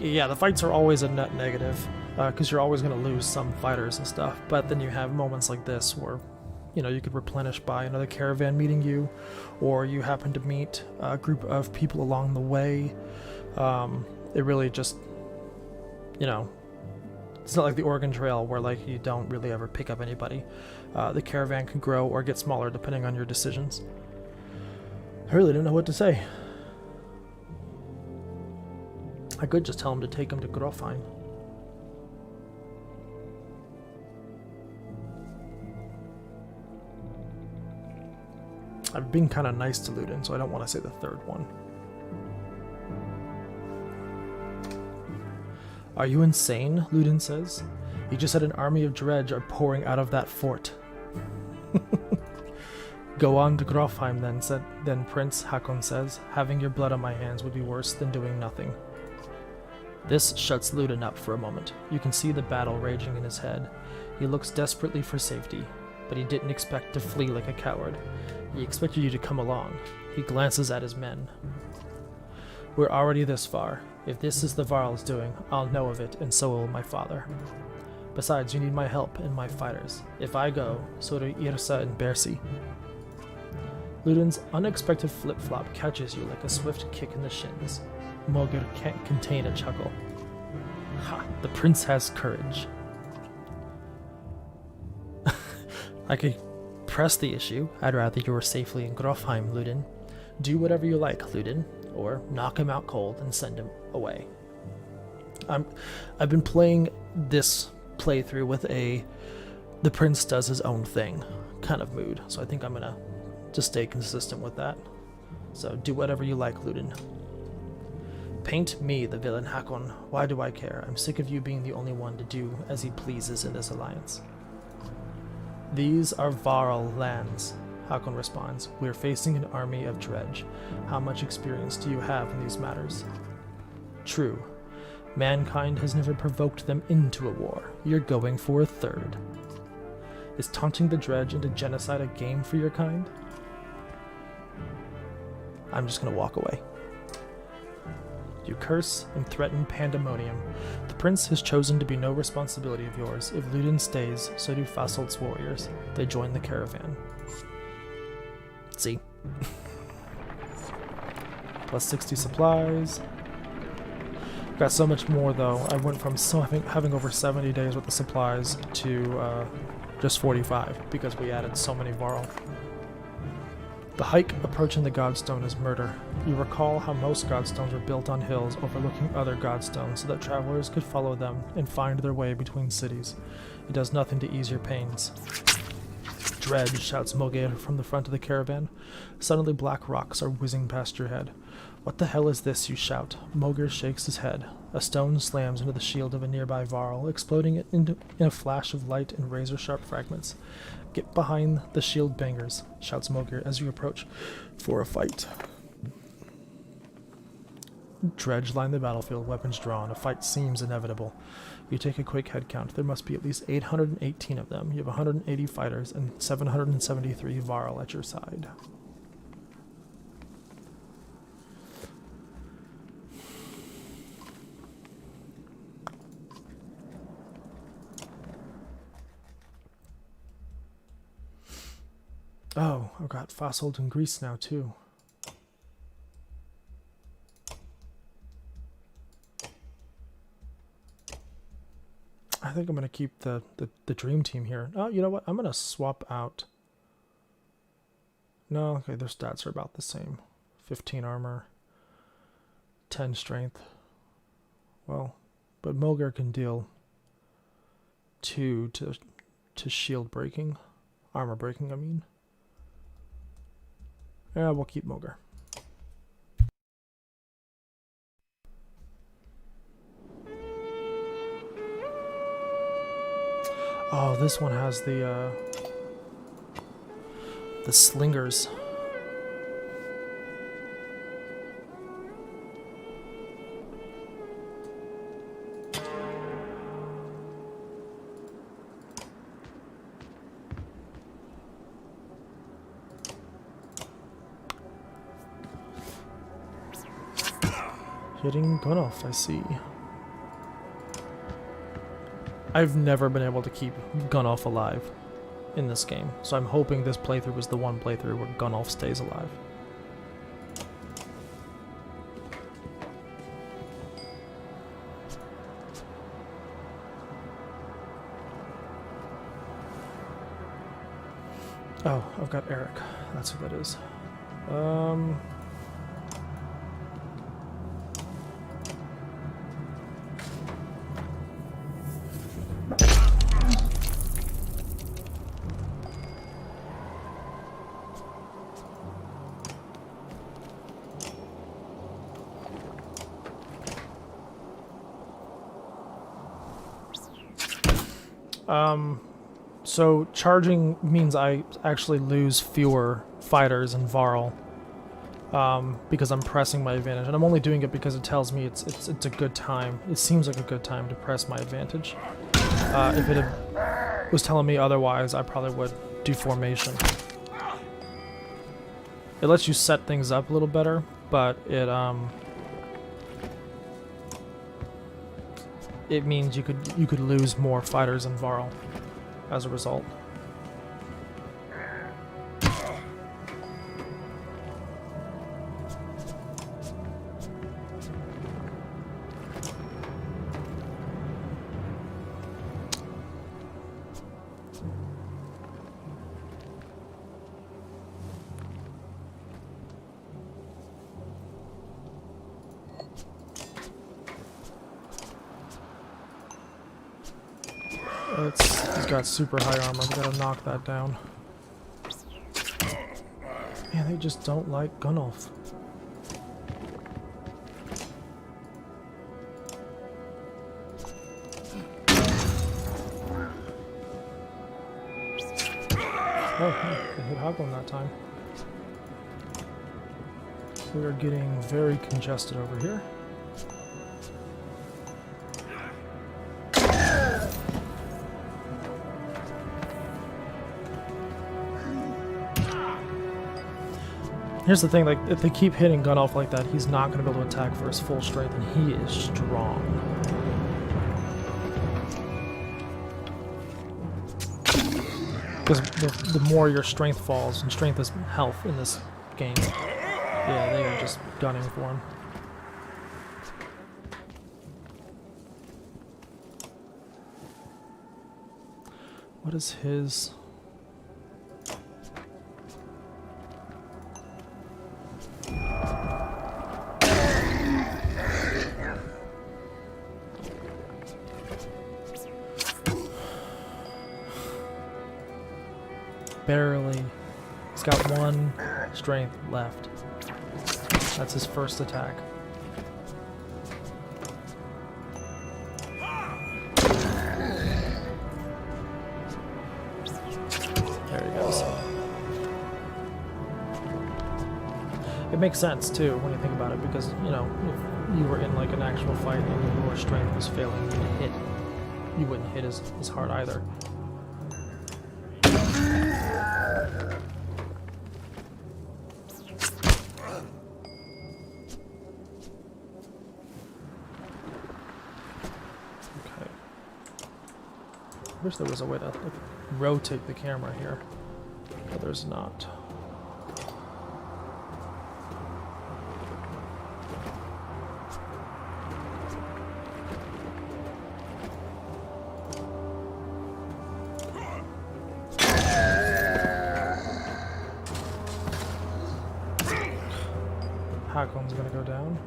Yeah, the fights are always a net negative, because you're always going to lose some fighters and stuff, but then you have moments like this where, you know, you could replenish by another caravan meeting you, or you happen to meet a group of people along the way. It really just, you know, it's not like the Oregon Trail where, like, you don't really ever pick up anybody. The caravan can grow or get smaller depending on your decisions. I really don't know what to say. I could just tell him to take him to Grofheim. I've been kind of nice to Ludin, so I don't want to say the third one. Are you insane? Ludin says. You just said an army of dredge are pouring out of that fort. Go on to Grofheim then, Prince, Hakon says. Having your blood on my hands would be worse than doing nothing. This shuts Ludin up for a moment. You can see the battle raging in his head. He looks desperately for safety, but he didn't expect to flee like a coward. He expected you to come along. He glances at his men. We're already this far. If this is the Varl's doing, I'll know of it, and so will my father. Besides, you need my help and my fighters. If I go, so do Yrsa and Bersi. Ludin's unexpected flip-flop catches you like a swift kick in the shins. Mogir can't contain a chuckle. Ha! The prince has courage. I could press the issue. I'd rather you were safely in Grofheim, Ludin. Do whatever you like, Ludin, or knock him out cold and send him away. I've been playing this playthrough with the prince does his own thing kind of mood, so I think I'm gonna just stay consistent with that. So do whatever you like, Ludin. Paint me the villain, Hakon. Why do I care? I'm sick of you being the only one to do as he pleases in this alliance. These are Varl lands, Hakon responds. We are facing an army of dredge. How much experience do you have in these matters? True. Mankind has never provoked them into a war. You're going for a third. Is taunting the dredge into genocide a game for your kind? I'm just gonna walk away. You curse and threaten pandemonium. The prince has chosen to be no responsibility of yours. If Ludin stays, so do Fasold's warriors. They join the caravan. See? Plus 60 supplies. Got so much more though. I went from having over 70 days worth of supplies to just 45 because we added so many Varl. The hike approaching the Godstone is murder. You recall how most Godstones were built on hills overlooking other Godstones so that travelers could follow them and find their way between cities. It does nothing to ease your pains. Dredge, shouts Mogir from the front of the caravan. Suddenly black rocks are whizzing past your head. What the hell is this, you shout? Mogir shakes his head. A stone slams into the shield of a nearby Varl, exploding it in a flash of light and razor-sharp fragments. Get behind the shield bangers, shouts Mogir as you approach for a fight. Dredge line the battlefield, weapons drawn. A fight seems inevitable. You take a quick head count. There must be at least 818 of them. You have 180 fighters and 773 Varl at your side. Oh, I've got Fasold in Greece now, too. I think I'm going to keep the dream team here. Oh, you know what? I'm going to swap out. No, okay, their stats are about the same. 15 armor, 10 strength. Well, but Mogir can deal 2 to shield breaking. Armor breaking, I mean. Yeah, we'll keep Mogir. Oh, this one has the slingers. Hitting Gunnulf, I see. I've never been able to keep Gunnulf alive in this game, so I'm hoping this playthrough was the one playthrough where Gunnulf stays alive. Oh, I've got Eric. That's who that is. So charging means I actually lose fewer fighters in Varl, because I'm pressing my advantage, and I'm only doing it because it tells me it's a good time. It seems like a good time to press my advantage. If it was telling me otherwise, I probably would do formation. It lets you set things up a little better, but it means you could lose more fighters in Varl as a result. He's got super high armor. We gotta knock that down. Man, they just don't like Gunnulf. Oh, hey, they hit Hoglin that time. We are getting very congested over here. Here's the thing, like, if they keep hitting Gunnulf like that, he's not going to be able to attack for his full strength, and he is strong. Because the more your strength falls, and strength is health in this game, yeah, they are just gunning for him. What is his... Barely. He's got 1 strength left. That's his first attack. There he goes. It makes sense too when you think about it, because, you know, if you were in like an actual fight and your strength was failing you to hit, you wouldn't hit as hard either. I wish there was a way to like, rotate the camera here, but there's not. Haglin's gonna go down.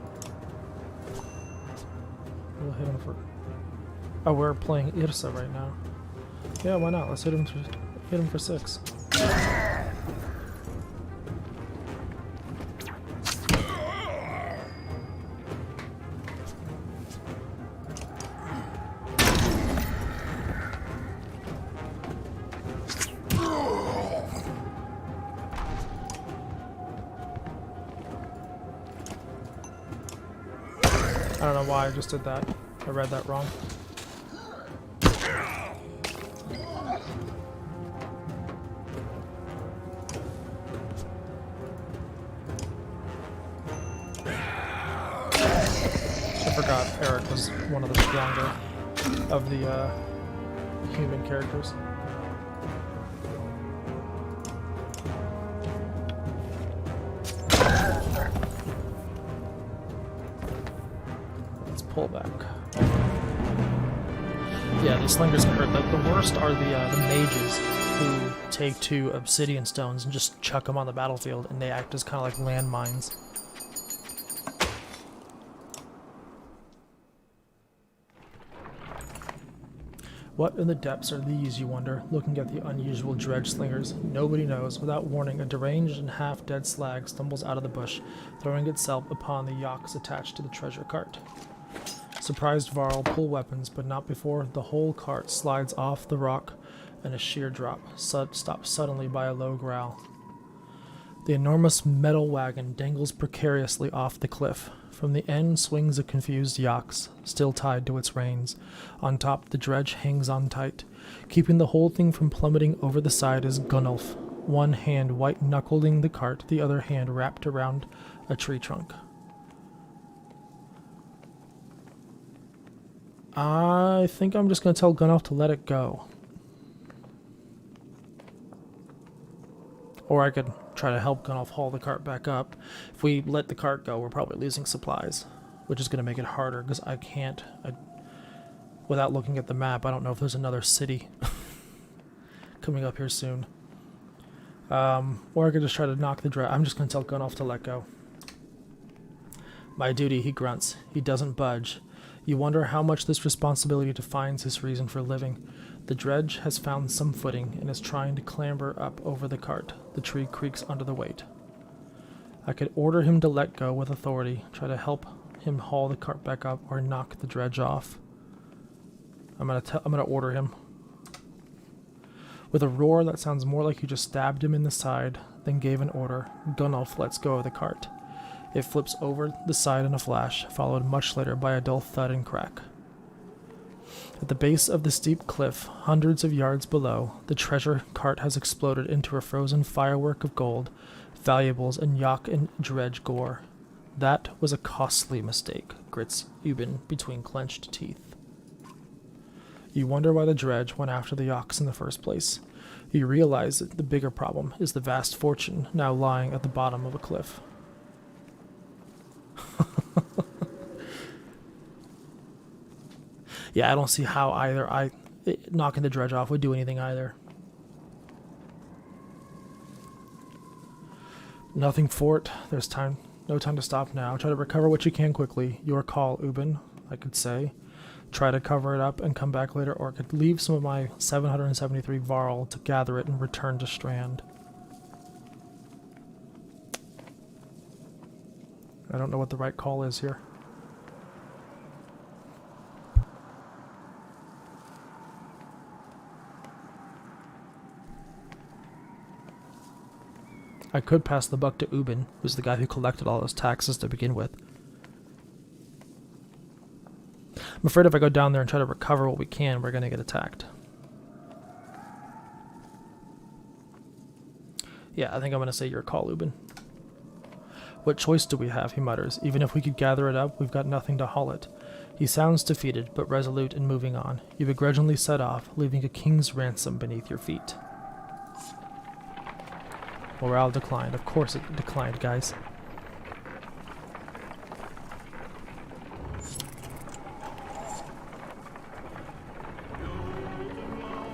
We'll hit him for... Oh, we're playing Irsa right now. Yeah, why not? Let's hit him for 6. I don't know why I just did that. I read that wrong. I forgot Eric was one of the stronger of the human characters. Let's pull back. Yeah, these slingers can hurt. The worst are the mages who take 2 obsidian stones and just chuck them on the battlefield, and they act as kind of like landmines. What in the depths are these, you wonder, looking at the unusual dredge slingers? Nobody knows. Without warning, a deranged and half-dead slag stumbles out of the bush, throwing itself upon the yaks attached to the treasure cart. Surprised Varl pull weapons, but not before the whole cart slides off the rock and a sheer drop, stopped suddenly by a low growl. The enormous metal wagon dangles precariously off the cliff. From the end swings a confused yaks, still tied to its reins. On top, the dredge hangs on tight. Keeping the whole thing from plummeting over the side is Gunnulf, one hand white-knuckling the cart, the other hand wrapped around a tree trunk. I think I'm just going to tell Gunnulf to let it go. Or I could try to help Gunnulf haul the cart back up. If we let the cart go, we're probably losing supplies, which is going to make it harder, because I can't... without looking at the map, I don't know if there's another city coming up here soon. Or I could just try to knock the dredge. I'm just going to tell Gunnulf to let go. My duty, he grunts. He doesn't budge. You wonder how much this responsibility defines his reason for living. The dredge has found some footing and is trying to clamber up over the cart. The tree creaks under the weight. I could order him to let go with authority, try to help him haul the cart back up, or knock the dredge off. I'm gonna order him. With a roar that sounds more like you just stabbed him in the side than gave an order, Gunnulf lets go of the cart. It flips over the side in a flash, followed much later by a dull thud and crack. At the base of the steep cliff, hundreds of yards below, the treasure cart has exploded into a frozen firework of gold, valuables, and yak and dredge gore. That was a costly mistake, grits Ubin between clenched teeth. You wonder why the dredge went after the yaks in the first place. You realize that the bigger problem is the vast fortune now lying at the bottom of a cliff. Yeah, I don't see how either knocking the dredge off would do anything either. Nothing for it. There's no time to stop now. Try to recover what you can quickly. Your call, Ubin, I could say. Try to cover it up and come back later, or I could leave some of my 773 Varl to gather it and return to Strand. I don't know what the right call is here. I could pass the buck to Ubin, who's the guy who collected all those taxes to begin with. I'm afraid if I go down there and try to recover what we can, we're going to get attacked. Yeah, I think I'm going to say your call, Ubin. What choice do we have, he mutters. Even if we could gather it up, we've got nothing to haul it. He sounds defeated, but resolute in moving on. You begrudgingly set off, leaving a king's ransom beneath your feet. Morale declined. Of course it declined, guys.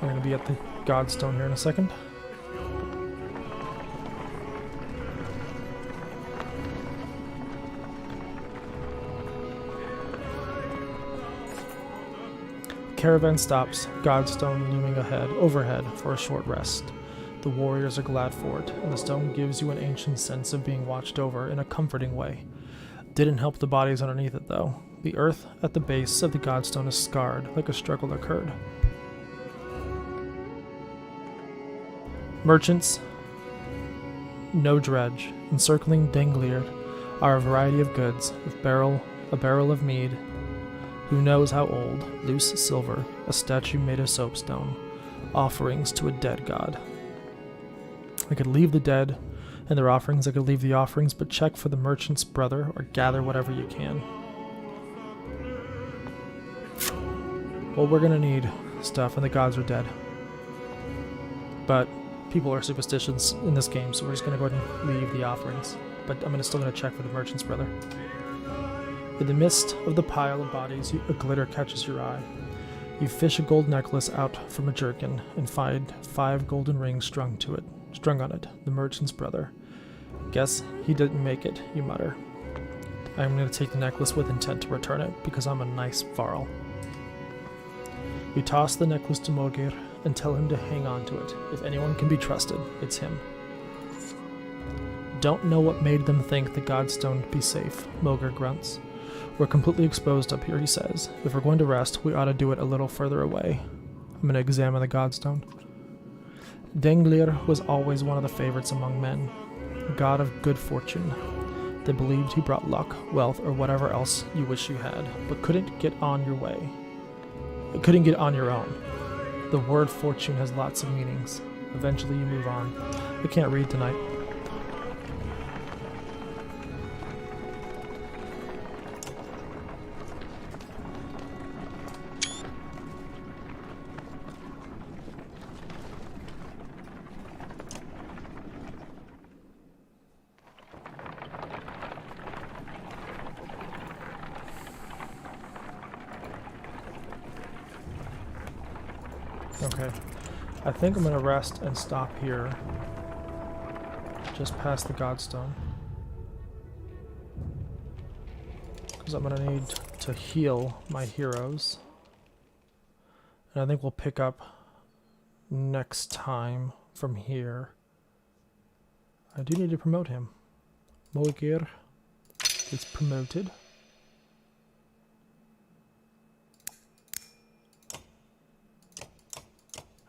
We're going to be at the Godstone here in a second. Caravan stops, Godstone looming overhead for a short rest. The warriors are glad for it, and the stone gives you an ancient sense of being watched over in a comforting way. Didn't help the bodies underneath it, though. The earth at the base of the Godstone is scarred, like a struggle occurred. Merchants, no dredge, encircling Dengliard are a variety of goods, a barrel of mead, who knows how old, loose silver, a statue made of soapstone, offerings to a dead god. I could leave the dead and their offerings, I could leave the offerings, but check for the merchant's brother or gather whatever you can. Well, we're gonna need stuff, and the gods are dead. But people are superstitious in this game, so we're just gonna go ahead and leave the offerings. But I'm still gonna check for the merchant's brother. In the midst of the pile of bodies, a glitter catches your eye. You fish a gold necklace out from a jerkin and find 5 golden rings strung on it. The merchant's brother. Guess he didn't make it, you mutter. I'm going to take the necklace with intent to return it, because I'm a nice Varl. You toss the necklace to Mogir and tell him to hang on to it. If anyone can be trusted, it's him. Don't know what made them think the Godstone would be safe, Mogir grunts. We're completely exposed up here, he says. If we're going to rest, we ought to do it a little further away. I'm going to examine the Godstone. Denglir was always one of the favorites among men, a god of good fortune. They believed he brought luck, wealth, or whatever else you wish you had, but couldn't get on your way. It couldn't get on your own. The word fortune has lots of meanings. Eventually you move on. I can't read tonight. Okay, I think I'm going to rest and stop here, just past the Godstone, because I'm going to need to heal my heroes. And I think we'll pick up next time from here. I do need to promote him. Moigir gets promoted.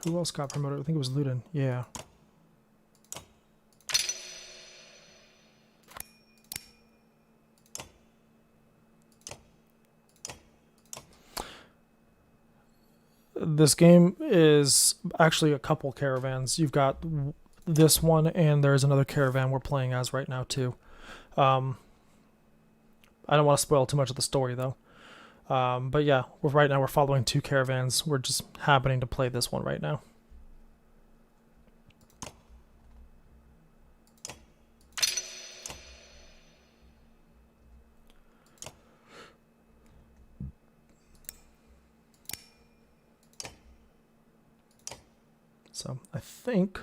Who else got promoted? I think it was Ludin. Yeah. This game is actually a couple caravans. You've got this one, and there's another caravan we're playing as right now too. I don't want to spoil too much of the story though. But yeah, right now we're following two caravans. We're just happening to play this one right now. So I think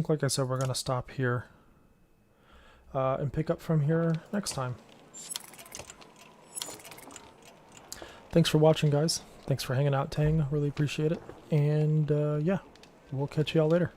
like I said, we're gonna stop here and pick up from here next time. Thanks for watching, guys. Thanks for hanging out, Tang. Really appreciate it. And yeah, we'll catch you all later.